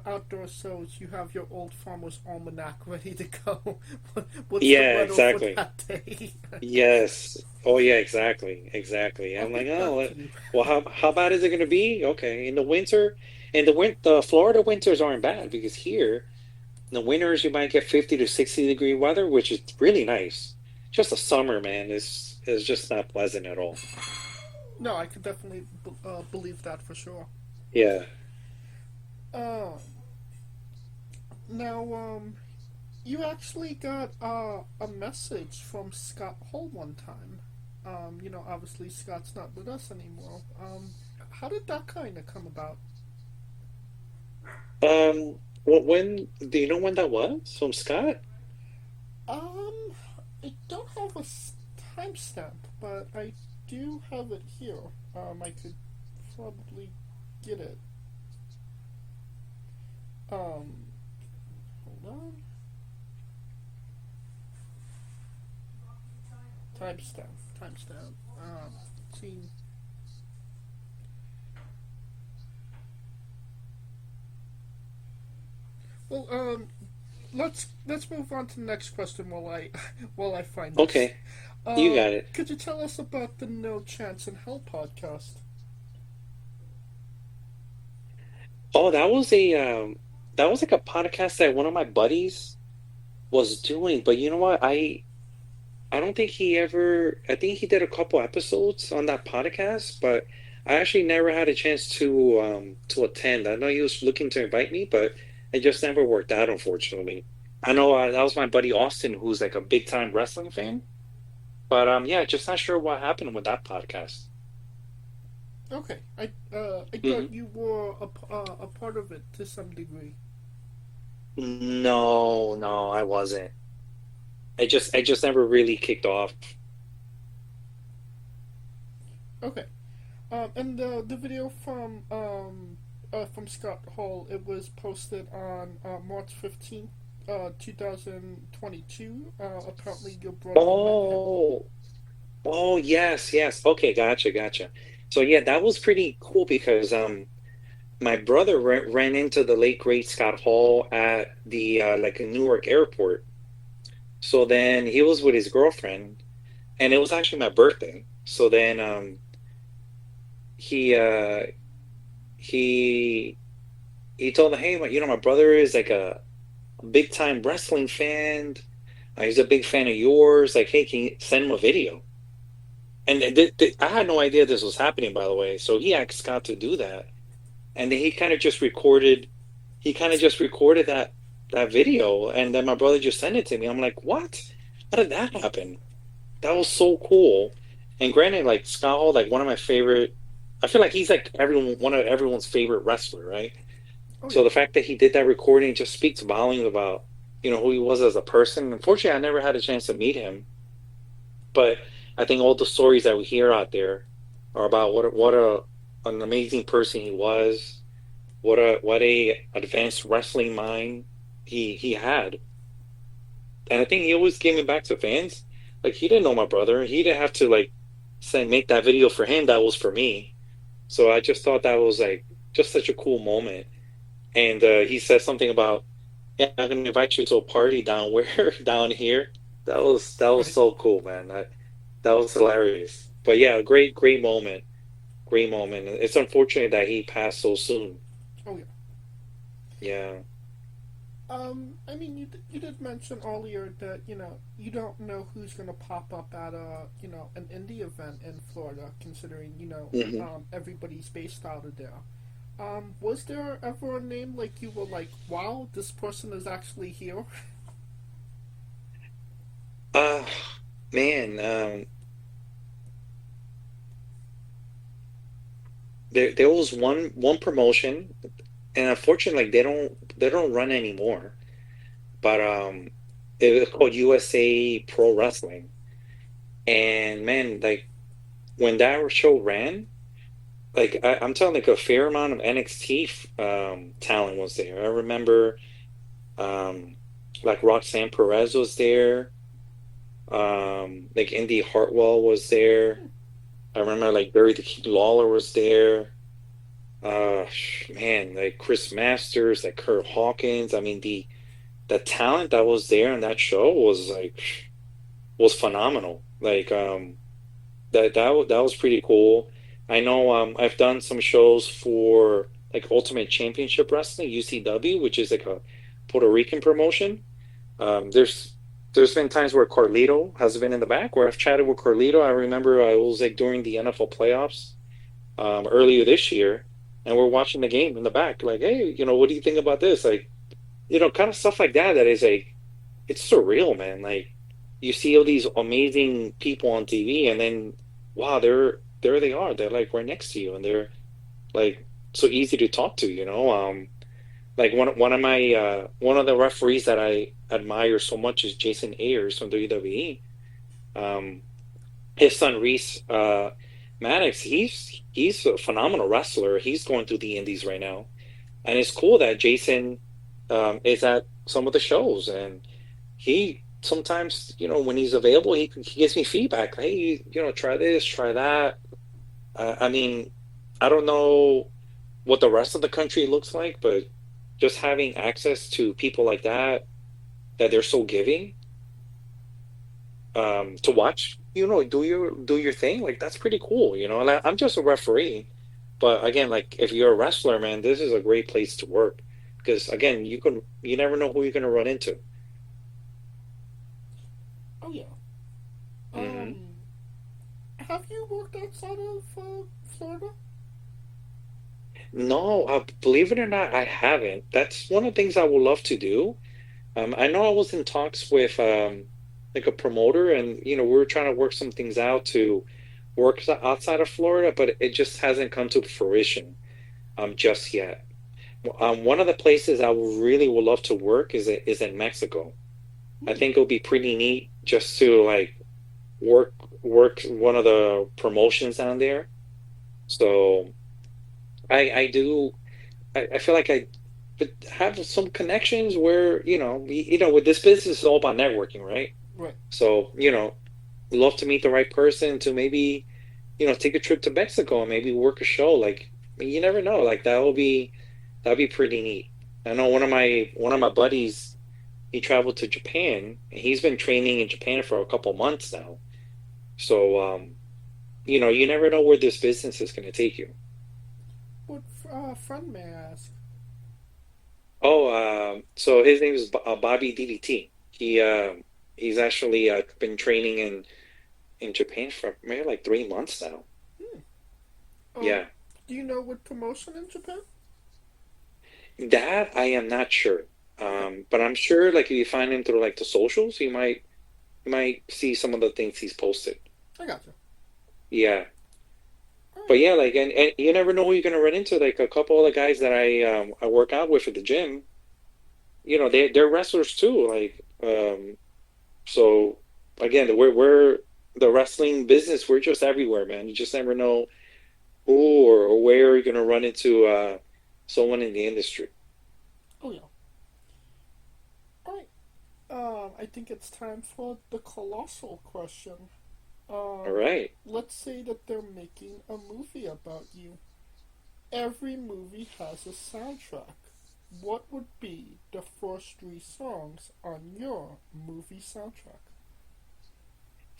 outdoor shows, you have your old farmer's almanac ready to go. What's the weather exactly. for that day? Yes. Oh, yeah, exactly. I'm like, well, how bad is it going to be? Okay, in the winter, the Florida winters aren't bad because here, in the winters, you might get 50 to 60 degree weather, which is really nice. Just the summer, man, is just not pleasant at all. No, I could definitely believe that for sure. Yeah. Now, you actually got a message from Scott Hall one time. Obviously Scott's not with us anymore. How did that kind of come about? When do you know when that was from Scott? I don't have a timestamp, but I do have it here. I could probably get it. Hold on. Timestamp. See. Well, let's move on to the next question while I find this. Okay. You got it. Could you tell us about the No Chance in Hell podcast? Oh, that was like a podcast that one of my buddies was doing, but you know what? I don't think I think he did a couple episodes on that podcast, but I actually never had a chance to attend. I know he was looking to invite me, but it just never worked out, unfortunately. I know that was my buddy Austin, who's like a big time wrestling fan. But yeah, just not sure what happened with that podcast. Okay, I thought you were a part of it to some degree. No, I wasn't. I just never really kicked off. Okay, and the video from Scott Hall, it was posted on March 15th. 2022. Apparently, your brother. Oh, yes. Okay, gotcha. So yeah, that was pretty cool because my brother ran into the late great Scott Hall at the like a Newark airport. So then he was with his girlfriend, and it was actually my birthday. So then he told me, hey, my brother is like a big time wrestling fan. He's a big fan of yours. Like, hey, can you send him a video? And I had no idea this was happening, by the way. So he asked Scott to do that, and then he kind of just recorded that video, and then my brother just sent it to me. I'm like, what? How did that happen? That was so cool. And granted, like Scott Hall, like one of my favorite. I feel like he's like one of everyone's favorite wrestler, right? So the fact that he did that recording just speaks volumes about who he was as a person. Unfortunately, I never had a chance to meet him, but I think all the stories that we hear out there are about an amazing person he was, what a advanced wrestling mind he had, and I think he always gave it back to fans. Like, he didn't know my brother, he didn't have to like make that video for him. That was for me. So I just thought that was like just such a cool moment. And he said something about, yeah, I'm gonna invite you to a party down down here. That was so cool, man. That was hilarious. But yeah, great moment. Great moment. It's unfortunate that he passed so soon. Oh yeah. Yeah. I mean, you did mention earlier that you don't know who's gonna pop up at an indie event in Florida, considering everybody's based out of there. Was there ever a name like you were like, wow, this person is actually here? Man, there was one promotion, and unfortunately, like, they don't run anymore. But it was called USA Pro Wrestling, and man, like, when that show ran, like, I'm telling, like, a fair amount of NXT talent was there. I remember, like, Roxanne Perez was there. Like, Indy Hartwell was there. I remember, like, Barry the Kid Lawler was there. Man, like Chris Masters, like Kurt Hawkins. I mean, the talent that was there in that show was phenomenal. Like, that was pretty cool. I know I've done some shows for like Ultimate Championship Wrestling, UCW, which is like a Puerto Rican promotion. There's been times where Carlito has been in the back, where I've chatted with Carlito. I remember I was like during the NFL playoffs earlier this year, and we're watching the game in the back, like, hey, what do you think about this? Like, kind of stuff like that. That is like, it's surreal, man. Like, you see all these amazing people on TV, and then, wow, there they are. They're like right next to you, and they're like so easy to talk to. Like one of the referees that I admire so much is Jason Ayers from WWE. His son Reese Maddox, he's a phenomenal wrestler. He's going through the indies right now, and it's cool that Jason is at some of the shows, and he sometimes, when he's available, he gives me feedback. Hey, try this, try that. I mean, I don't know what the rest of the country looks like, but just having access to people like that they're so giving, to watch, do your thing, like, that's pretty cool, And I'm just a referee, but again, like, if you're a wrestler, man, this is a great place to work, because again, you never know who you're gonna run into. Oh yeah. Mm-hmm. Have you worked outside of Florida? No, believe it or not, I haven't. That's one of the things I would love to do. I know I was in talks with like a promoter, and we were trying to work some things out to work outside of Florida, but it just hasn't come to fruition just yet. One of the places I really would love to work is in Mexico. I think it'll be pretty neat just to like work one of the promotions down there. So I feel like I have some connections where, with this business, it's all about networking, right? Right. So, love to meet the right person to maybe, take a trip to Mexico and maybe work a show. Like, you never know. Like, that'd be pretty neat. I know one of my buddies, he traveled to Japan, and he's been training in Japan for a couple months now. So, you never know where this business is going to take you. What friend, may I ask? Oh, so his name is Bobby DDT. He's actually been training in Japan for maybe like 3 months now. Yeah. Do you know what promotion in Japan? That I am not sure. But I'm sure, like, if you find him through like the socials, you might see some of the things he's posted. I gotcha. Yeah. But yeah, like, and you never know who you're gonna run into. Like, a couple of the guys that I work out with at the gym, they're wrestlers too. So again, we're the wrestling business. We're just everywhere, man. You just never know who or where you're gonna run into someone in the industry. Oh yeah. All right. I think it's time for the colossal question. All right. Let's say that they're making a movie about you. Every movie has a soundtrack. What would be the first three songs on your movie soundtrack?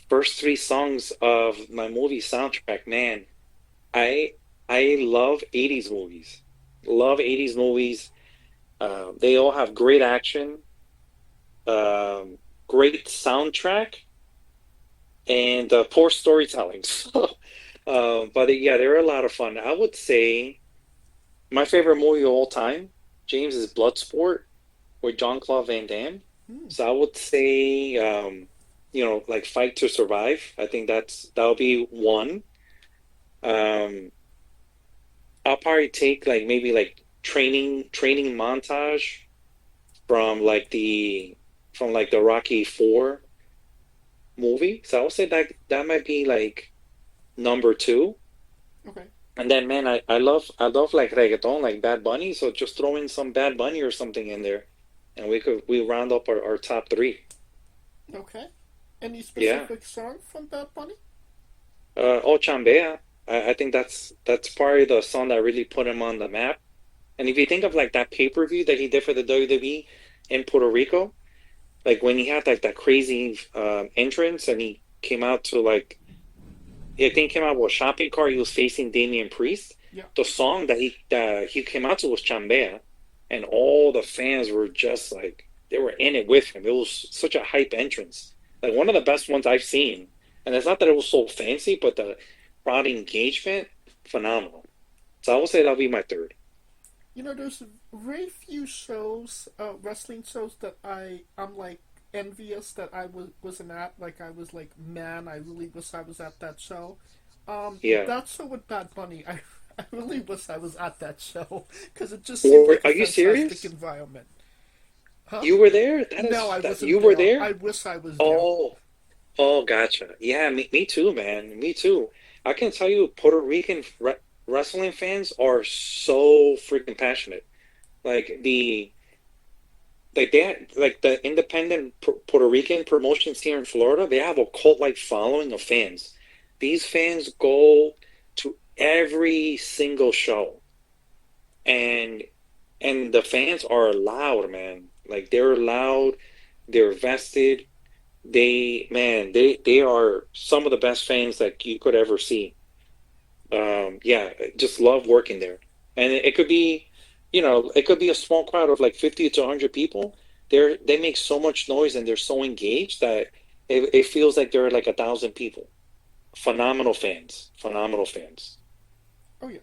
First three songs of my movie soundtrack, man. I I love 80s movies. Love 80s movies. They all have great action, great soundtrack, and poor storytelling. But yeah, they're a lot of fun. I would say my favorite movie of all time, James, is Bloodsport with Jean-Claude Van Damme. So I would say, like Fight to Survive. I think that'll be one. I'll probably take like maybe like training montage from the Rocky 4 movie. So I would say that might be like number two. Okay. And then man, I love like reggaeton, like Bad Bunny. So just throw in some Bad Bunny or something in there, and we round up our top three. Okay. Any specific song from Bad Bunny? Oh Chambea. I think that's probably the song that really put him on the map. And if you think of like that pay-per-view that he did for the WWE in Puerto Rico, like when he had like that crazy entrance and he came out to like, I think he came out with a shopping cart. He was facing Damian Priest. Yeah. The song that he came out to was Chambea, and all the fans were just like they were in it with him. It was such a hype entrance, like one of the best ones I've seen. And it's not that it was so fancy, but the crowd engagement, phenomenal. So I would say that'll be my third. There's very few shows, wrestling shows that I'm like envious that I wasn't at. Like I was like, man, I really wish I was at that show. Yeah. That show with Bad Bunny, I really wish I was at that show because it just seemed like Are a you fantastic serious? environment. Huh? You were there? No, I wasn't. You were there? I wish I was there. Oh, gotcha. Yeah, me too, man. Me too. I can tell you, Puerto Rican wrestling fans are so freaking passionate. Like the independent Puerto Rican promotions here in Florida, they have a cult-like following of fans. These fans go to every single show, and the fans are loud, man. Like they're loud, they're vested. They are some of the best fans that you could ever see. Yeah, just love working there. And it could be, it could be a small crowd of like 50 to 100 people. They make so much noise and they're so engaged that it feels like there are like 1,000 people. Phenomenal fans. Phenomenal fans. Oh yeah.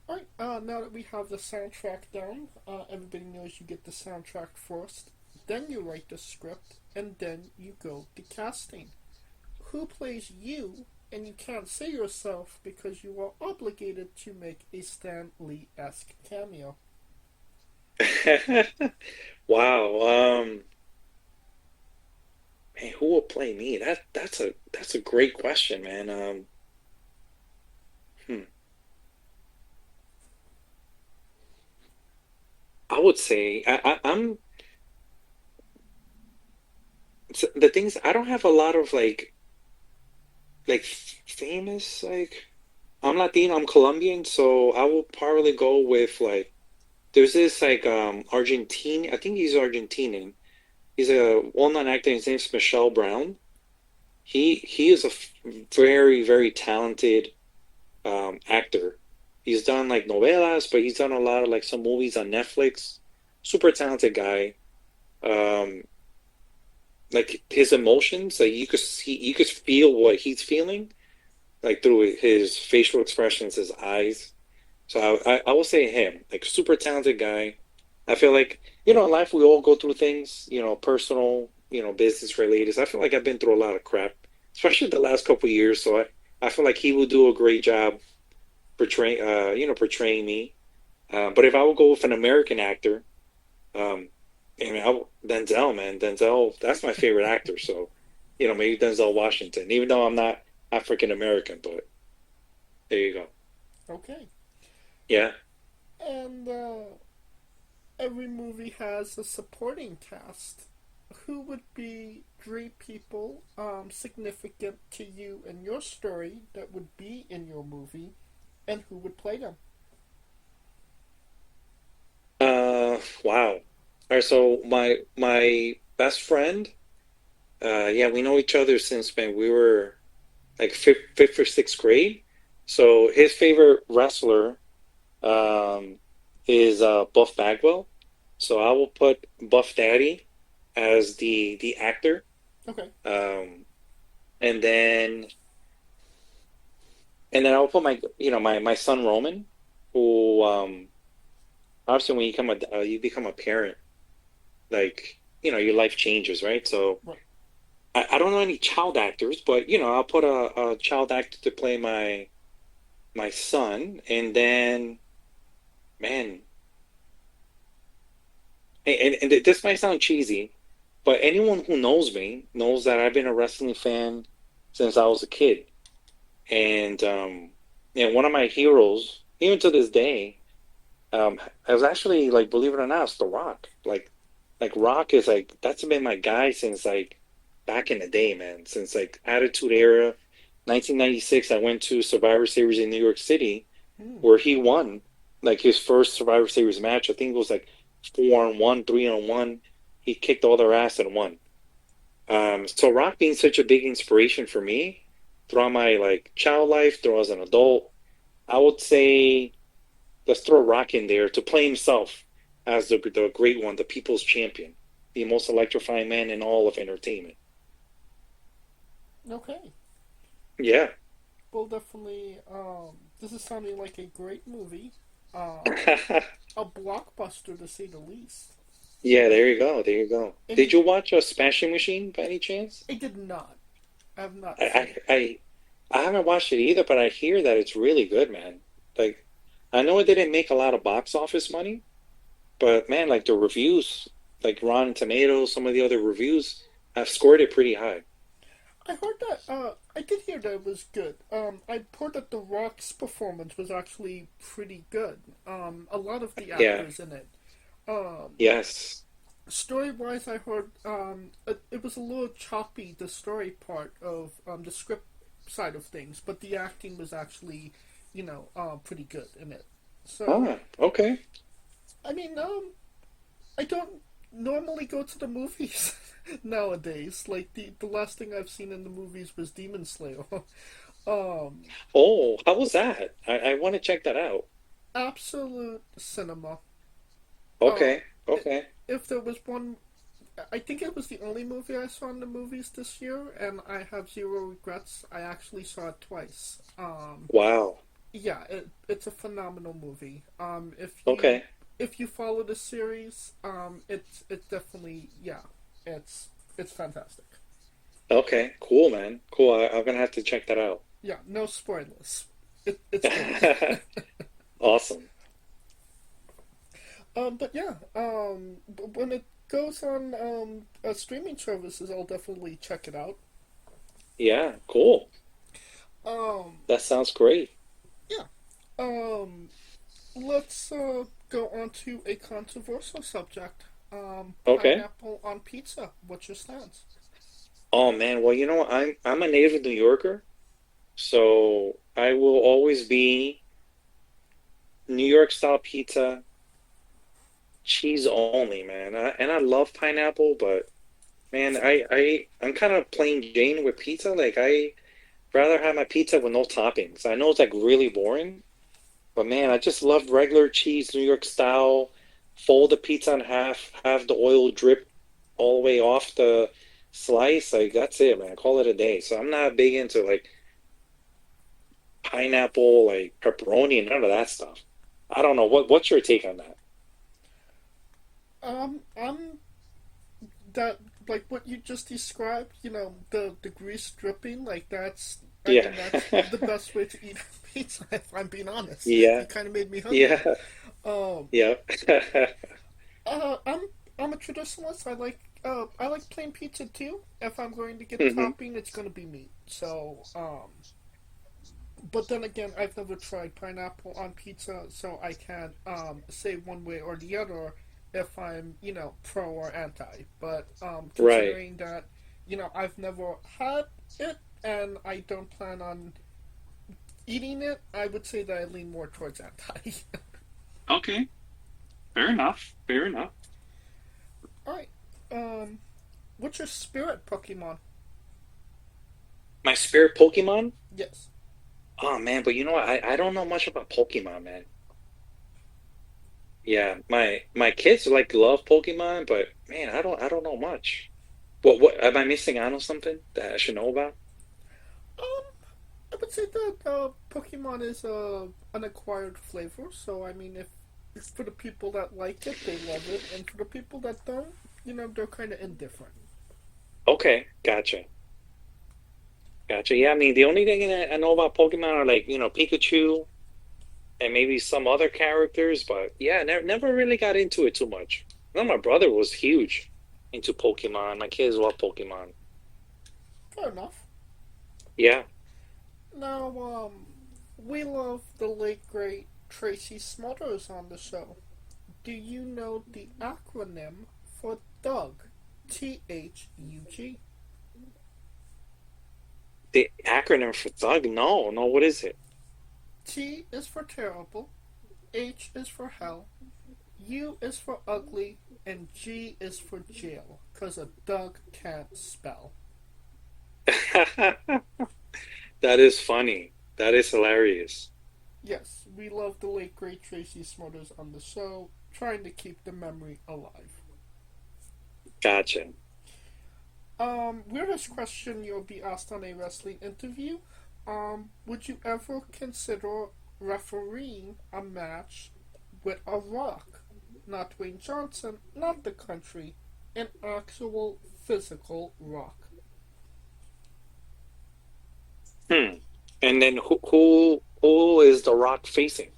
All right. Now that we have the soundtrack down, everybody knows you get the soundtrack first, then you write the script, and then you go to casting. Who plays you? And you can't say yourself because you are obligated to make a Stan Lee-esque cameo. Wow. Man, who will play me? That's a great question, man. I would say I'm the things I don't have a lot of like famous like I'm Latino, I'm Colombian, so I will probably go with like there's this like Argentine, I think he's Argentinian. He's a well-known actor. His name's Michelle Brown. He is a very, very talented actor. He's done like novelas, but he's done a lot of like some movies on Netflix. Super talented guy. Like his emotions, like you could feel what he's feeling, like through his facial expressions, his eyes. So I will say him, like super talented guy. I feel like, in life we all go through things, personal, business related. I feel like I've been through a lot of crap, especially the last couple of years. So I feel like he will do a great job portraying me. But if I would go with an American actor, I mean, Denzel, man, Denzel. That's my favorite actor. So, maybe Denzel Washington. Even though I'm not African American, but there you go. Okay. Yeah. And every movie has a supporting cast. Who would be three people significant to you and your story that would be in your movie, and who would play them? Wow. All right. So my best friend. Yeah, we know each other since we were like fifth or sixth grade. So his favorite wrestler is Buff Bagwell. So I will put Buff Daddy as the actor. Okay. And then I'll put my son Roman, who obviously when you become a parent, like your life changes, right? So Right. I don't know any child actors, but I'll put a child actor to play my son, and then man, and this might sound cheesy, but anyone who knows me knows that I've been a wrestling fan since I was a kid, and one of my heroes, even to this day, I was actually like, believe it or not, it's The Rock. Like Rock is like that's been my guy since like back in the day, man. Since like Attitude Era, 1996, I went to Survivor Series in New York City, where he won like his first Survivor Series match. I think it was like 4-on-1, 3-on-1. He kicked all their ass and won. So Rock being such a big inspiration for me throughout my like child life, throughout as an adult, I would say let's throw Rock in there to play himself as the great one, the people's champion, the most electrifying man in all of entertainment. Okay. Yeah. Well, definitely. This is sounding like a great movie. A blockbuster to say the least. Yeah, there you go. There you go. And Did you watch a Smashing Machine by any chance? I did not. I have not. I haven't watched it either, but I hear that it's really good, man. Like, I know it didn't make a lot of box office money, but man, like the reviews, like Rotten Tomatoes, some of the other reviews have scored it pretty high. I heard that. I did hear that it was good. I heard that The Rock's performance was actually pretty good. A lot of the actors in it. Yes. Story-wise, I heard it was a little choppy, the story part of the script side of things, but the acting was actually, pretty good in it. So. Okay. I mean, I don't normally go to the movies nowadays. Like the last thing I've seen in the movies was Demon Slayer. Oh, how was that? I want to check that out. Absolute cinema. Okay. Okay. If there was one, I think it was the only movie I saw in the movies this year, and I have zero regrets. I actually saw it twice. Wow. Yeah, it's a phenomenal movie. If you follow the series, it's definitely it's fantastic. Okay, cool, man. Cool. I'm gonna have to check that out. Yeah, no spoilers. It's good. Awesome. But yeah, when it goes on streaming services, I'll definitely check it out. Yeah, cool. That sounds great. Yeah. Let's go on to a controversial subject. Okay. Pineapple on pizza. What's your stance? Oh man, well I'm a native New Yorker, so I will always be New York style pizza, cheese only, man. And I love pineapple, but man, I'm kind of plain Jane with pizza. Like I rather have my pizza with no toppings. I know it's like really boring, but man, I just love regular cheese, New York style. Fold the pizza in half, have the oil drip all the way off the slice. Like that's it, man. Call it a day. So I'm not big into like pineapple, like pepperoni, and none of that stuff. I don't know. What's your take on that? I'm that like what you just described. The grease dripping. Like I think that's the best way to eat pizza. If I'm being honest. Yeah. You kind of made me hungry. Yeah. Yeah. I'm a traditionalist. I like plain pizza too. If I'm going to get Mhm. topping, it's going to be meat. So, but then again, I've never tried pineapple on pizza, so I can't say one way or the other if I'm, pro or anti. But Right. considering that, I've never had it and I don't plan on eating it, I would say that I lean more towards anti. Okay. Fair enough. Fair enough. Alright. What's your spirit Pokemon? My spirit Pokemon? Yes. Oh man, but you know what? I don't know much about Pokemon, man. Yeah, my kids like love Pokemon, but man, I don't know much. What am I missing out on something that I should know about? Um, I would say that Pokemon is an acquired flavor. So I mean, if for the people that like it, they love it, and for the people that don't, they're kind of indifferent. Okay, gotcha. Gotcha. Yeah, I mean the only thing that I know about Pokemon are like, Pikachu and maybe some other characters, but yeah, never really got into it too much. I know my brother was huge into Pokemon. My kids love Pokemon. Fair enough. Yeah. Now, we love the late great Tracy Smothers on the show. Do you know the acronym for Doug? THUG. The acronym for Thug? No, what is it? T is for terrible, H is for hell, U is for ugly, and G is for jail, because a Doug can't spell. That is funny. That is hilarious. Yes, we love the late great Tracy Smothers on the show, trying to keep the memory alive. Gotcha. Weirdest question you'll be asked on a wrestling interview. Would you ever consider refereeing a match with a Rock? Not Dwayne Johnson, not the country, an actual physical Rock. And then who is The Rock facing?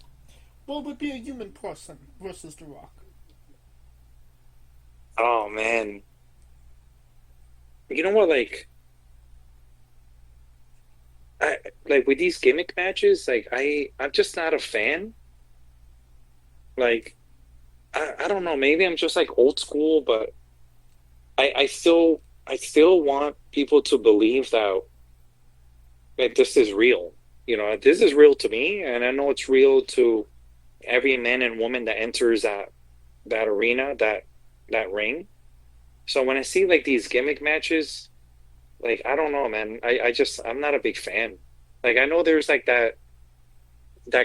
Well, it would be a human person versus the Rock. Oh man. You know what, like with these gimmick matches, like I'm just not a fan. Like I don't know, maybe I'm just like old school, but I still want people to believe that this is real. This is real to me, and I know it's real to every man and woman that enters that arena, that ring. So when I see like these gimmick matches, like I don't know, man. I'm not a big fan. Like I know there's like that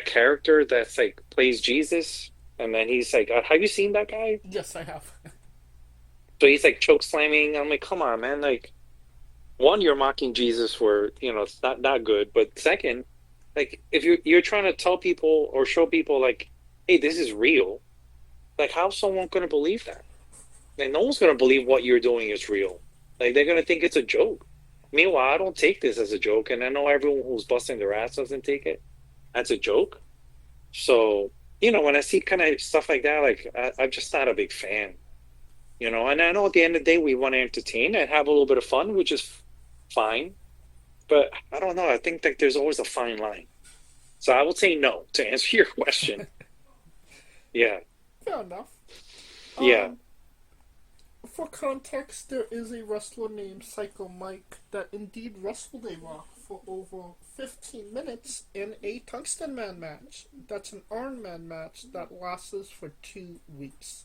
character that's like plays Jesus, and then he's like, have you seen that guy? Yes, I have. So he's like choke slamming. I'm like, come on, man. Like, one, you're mocking Jesus for, it's not good. But second, like if you're trying to tell people or show people like, hey, this is real. Like, how's someone gonna believe that? Like, no one's gonna believe what you're doing is real. Like, they're gonna think it's a joke. Meanwhile, I don't take this as a joke, and I know everyone who's busting their ass doesn't take it as a joke. So, when I see kind of stuff like that, like I'm just not a big fan. And I know at the end of the day we want to entertain and have a little bit of fun, which is fine. But I don't know. I think that there's always a fine line. So I will say no to answer your question. Yeah. Fair enough. Yeah. For context, there is a wrestler named Psycho Mike that indeed wrestled a Rock for over 15 minutes in a Tungsten Man match. That's an Iron Man match that lasts for 2 weeks.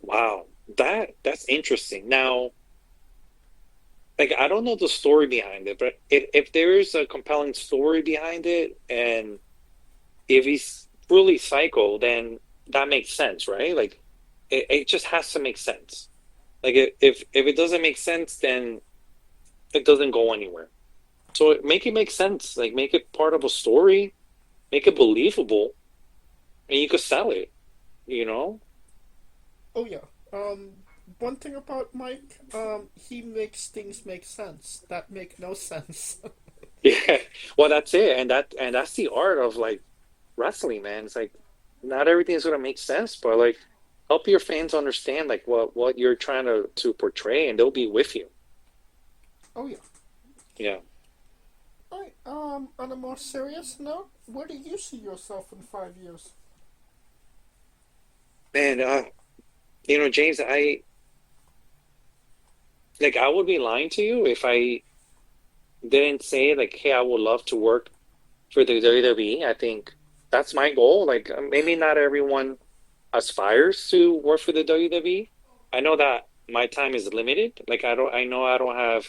Wow. That's interesting. Now, like I don't know the story behind it, but if there is a compelling story behind it, and if he's truly psycho, then that makes sense, right? Like it just has to make sense. Like if it doesn't make sense, then it doesn't go anywhere. So make it make sense. Like make it part of a story, make it believable, and you could sell it. Oh yeah. One thing about Mike, he makes things make sense that make no sense. Yeah. Well, that's it, and that's the art of like wrestling, man. It's like not everything is gonna make sense, but like help your fans understand like what you're trying to portray, and they'll be with you. Oh yeah. Yeah. All right. On a more serious note, where do you see yourself in 5 years? Man, James, I would be lying to you if I didn't say like, hey, I would love to work for the WWE. I think that's my goal. Like maybe not everyone aspires to work for the WWE. I know that my time is limited. Like I know I don't have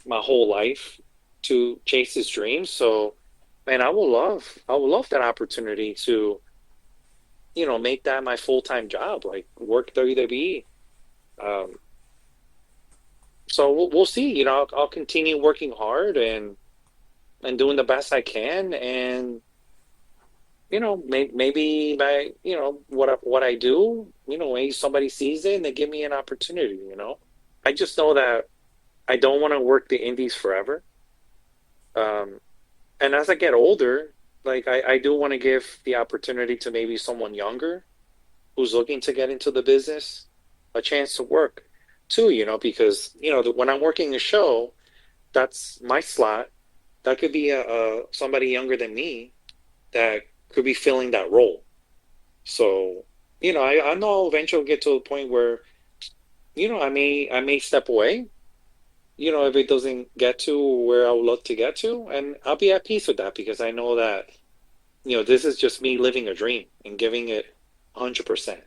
my whole life to chase his dreams. So, man, I would love that opportunity to, make that my full-time job, like work WWE. Um, so we'll see. I'll continue working hard and doing the best I can, and maybe by what I do, maybe somebody sees it and they give me an opportunity. I just know that I don't want to work the indies forever. And as I get older, like I do want to give the opportunity to maybe someone younger who's looking to get into the business a chance to work too, because when I'm working a show, that's my slot. That could be somebody younger than me that could be filling that role. So, I know I'll eventually get to a point where, I may step away, if it doesn't get to where I would love to get to, and I'll be at peace with that because I know that, this is just me living a dream and giving it 100%.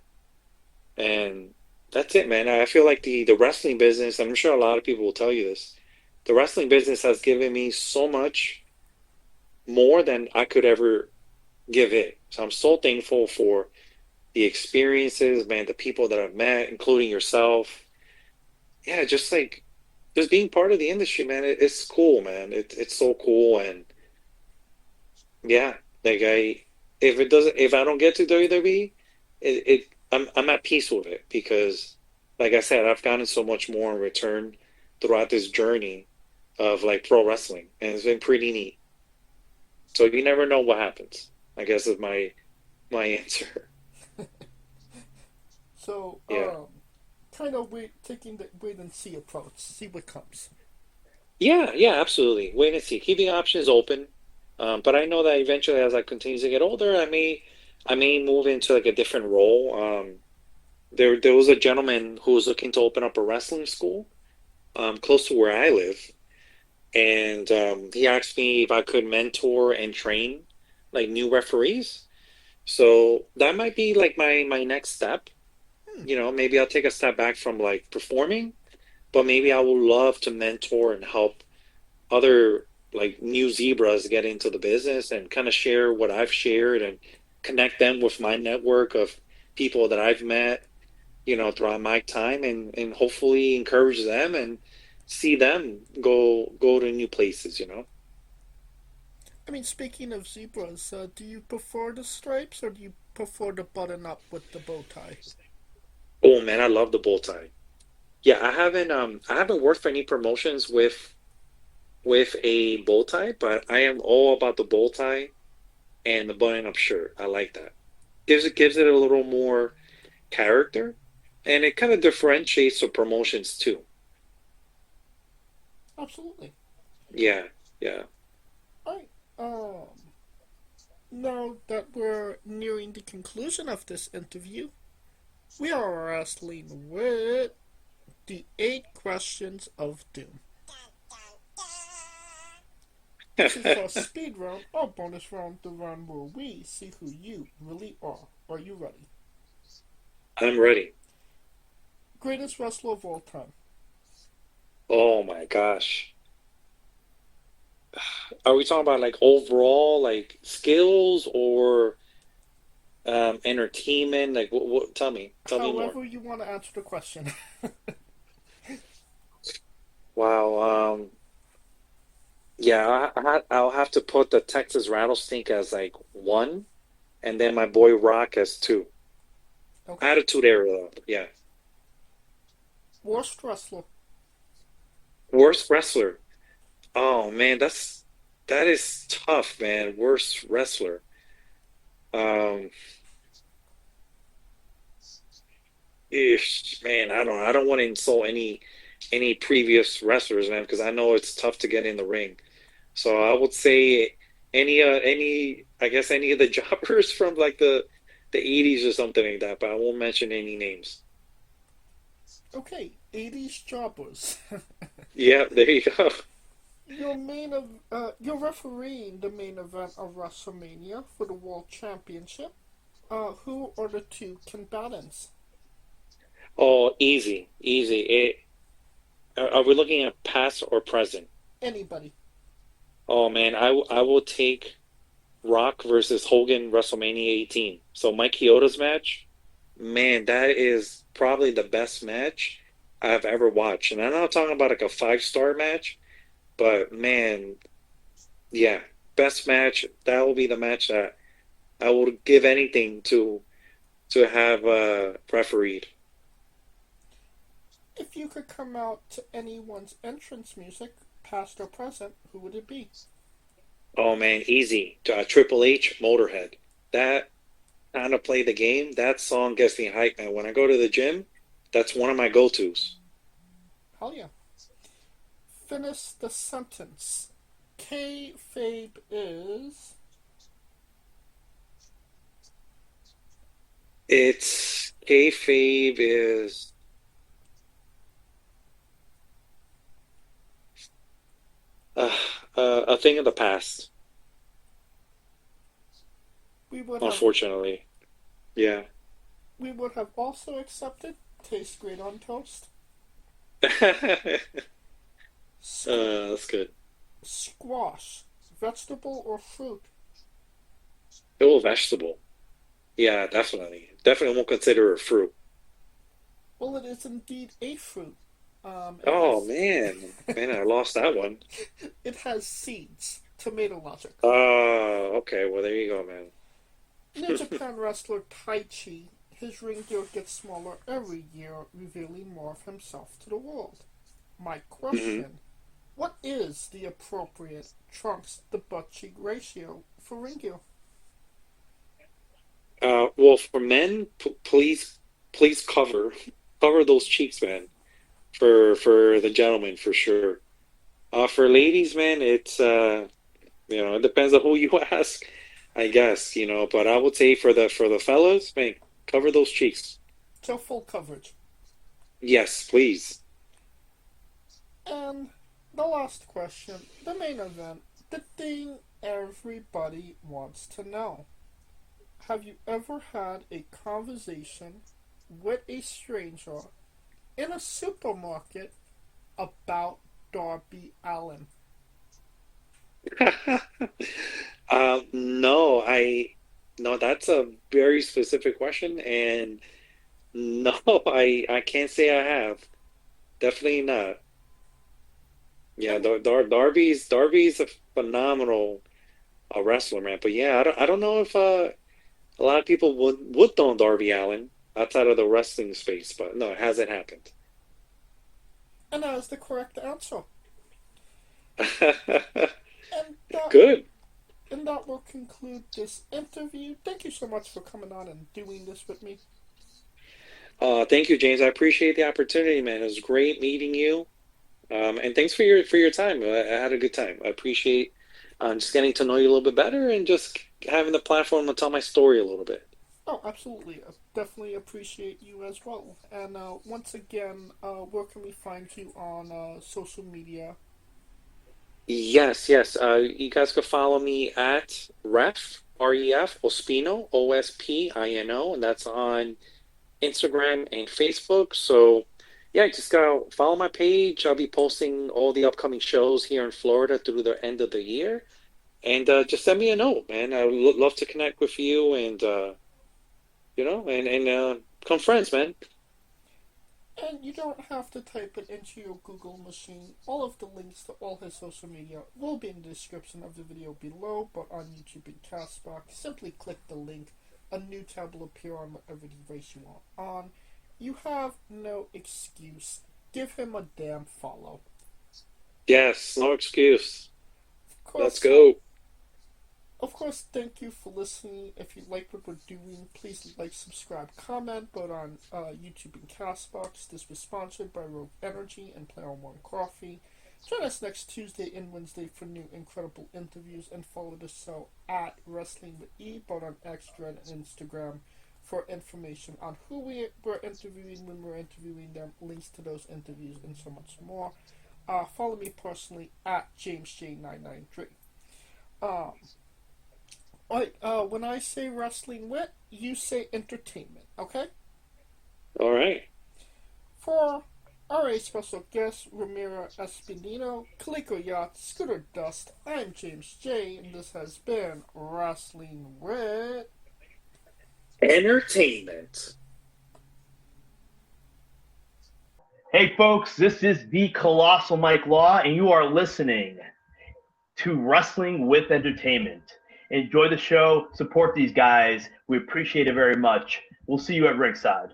And that's it, man. I feel like the wrestling business, I'm sure a lot of people will tell you this, the wrestling business has given me so much more than I could ever give it. So I'm so thankful for the experiences, man, the people that I've met, including yourself. Yeah, just being part of the industry, man. It's cool, man. It's so cool, and yeah, like if I don't get to WWE, I'm at peace with it because, like I said, I've gotten so much more in return throughout this journey of like pro wrestling, and it's been pretty neat. So you never know what happens, I guess is my answer. So, Yeah. kind of taking the wait and see approach, see what comes. Yeah, absolutely. Wait and see. Keeping options open. But I know that eventually, as I continue to get older, I may move into like a different role. There was a gentleman who was looking to open up a wrestling school, close to where I live, and he asked me if I could mentor and train like new referees. So that might be like my next step. Maybe I'll take a step back from like performing, but maybe I would love to mentor and help other like new zebras get into the business and kind of share what I've shared and connect them with my network of people that I've met, throughout my time, and hopefully encourage them and see them go to new places. I mean, speaking of zebras, do you prefer the stripes or do you prefer the button up with the bow tie? Oh man, I love the bow tie. Yeah, I haven't worked for any promotions with a bow tie, but I am all about the bow tie and the button up shirt. I like that. Gives it a little more character, and it kind of differentiates the promotions too. Absolutely. Yeah, yeah. Alright, now that we're nearing the conclusion of this interview, we are wrestling with the 8 questions of doom. This is our speed round, or bonus round, the round where we see who you really are. Are you ready? I'm ready. Greatest wrestler of all time. Oh my gosh. Are we talking about like overall like skills or entertainment? Like what tell me more. However you want to answer the question. Wow. Yeah, I'll have to put the Texas Rattlesnake as like 1, and then my boy Rock as 2. Okay. Attitude Era though. Yeah. Worst wrestler. Worst wrestler. Oh man, that is tough, man. Worst wrestler. Um, Man, I don't want to insult any previous wrestlers, man, because I know it's tough to get in the ring. So I would say I guess any of the jobbers from like the 80s or something like that, but I won't mention any names. Okay, 80s jobbers. Yeah, there you go. You're refereeing the main event of WrestleMania for the World Championship. Who are the two combatants? Oh, easy, easy. Are we looking at past or present? Anybody. Oh man, I will take Rock versus Hogan WrestleMania 18. So Mike Chioda's match, man, that is probably the best match I've ever watched. And I'm not talking about like a 5-star match, but man, yeah, best match. That will be the match that I would give anything to have refereed. If you could come out to anyone's entrance music, past or present, who would it be? Oh man, easy. Triple H, Motorhead. That kind of play the game. That song gets me hyped, man. When I go to the gym, that's one of my go-tos. Hell yeah. Finish the sentence. Kayfabe is... It's kayfabe is a thing of the past. Unfortunately, yeah. We would have also accepted tastes great on toast. That's good. Squash, vegetable or fruit? Oh, vegetable. Yeah, definitely. Definitely won't consider it fruit. Well, it is indeed a fruit. Man, I lost that one. It has seeds. Tomato logic. Okay. Well, there you go, man. New Japan wrestler Taichi, his ring gear gets smaller every year, revealing more of himself to the world. My question, what is the appropriate trunks to butt cheek ratio for ring gear? Well, for men, please cover those cheeks, man. For the gentlemen, for sure. For ladies, man, it's it depends on who you ask, I guess, but I would say for the fellas, man, cover those cheeks. So full coverage. Yes, please. And the last question, the main event, the thing everybody wants to know. Have you ever had a conversation with a stranger in a supermarket about Darby Allin? No, that's a very specific question, and no, I can't say I have. Definitely not. Yeah, Darby's a phenomenal wrestler, man. But yeah, I don't know if a lot of people would know Darby Allin outside of the wrestling space, but no, it hasn't happened. And that is the correct answer. Good. And that will conclude this interview. Thank you so much for coming on and doing this with me. Thank you, James. I appreciate the opportunity, man. It was great meeting you. And thanks for your time. I had a good time. I appreciate just getting to know you a little bit better and just having the platform to tell my story a little bit. Oh, absolutely. I definitely appreciate you as well. And once again, where can we find you on social media? Yes. You guys can follow me at Ref Ospino, Ospino, and that's on Instagram and Facebook. So yeah, just go follow my page. I'll be posting all the upcoming shows here in Florida through the end of the year. And just send me a note, man. I would love to connect with you and become friends, man. And you don't have to type it into your Google machine. All of the links to all his social media will be in the description of the video below, but on YouTube and Castbox, simply click the link. A new tab will appear on whatever device you are on. You have no excuse. Give him a damn follow. Yes, no excuse. Of course, let's go. Of course, thank you for listening. If you like what we're doing, please like, subscribe, comment, both on YouTube and Castbox. This was sponsored by Rogue Energy and Play on One Coffee. Join us next Tuesday and Wednesday for new incredible interviews, and follow the show at Wrestling with E, both on X, Thread, and Instagram for information on who we're interviewing, when we're interviewing them, links to those interviews, and so much more. Follow me personally at JamesJ993. When I say wrestling wit, you say entertainment, okay? All right. For our special guest, Ramiro Ospino, Kaliko Yacht, Scooter Dust, I'm James J, and this has been Wrestling Wit Entertainment. Hey folks, this is the Colossal Mike Law, and you are listening to Wrestling with Entertainment. Enjoy the show, support these guys. We appreciate it very much. We'll see you at ringside.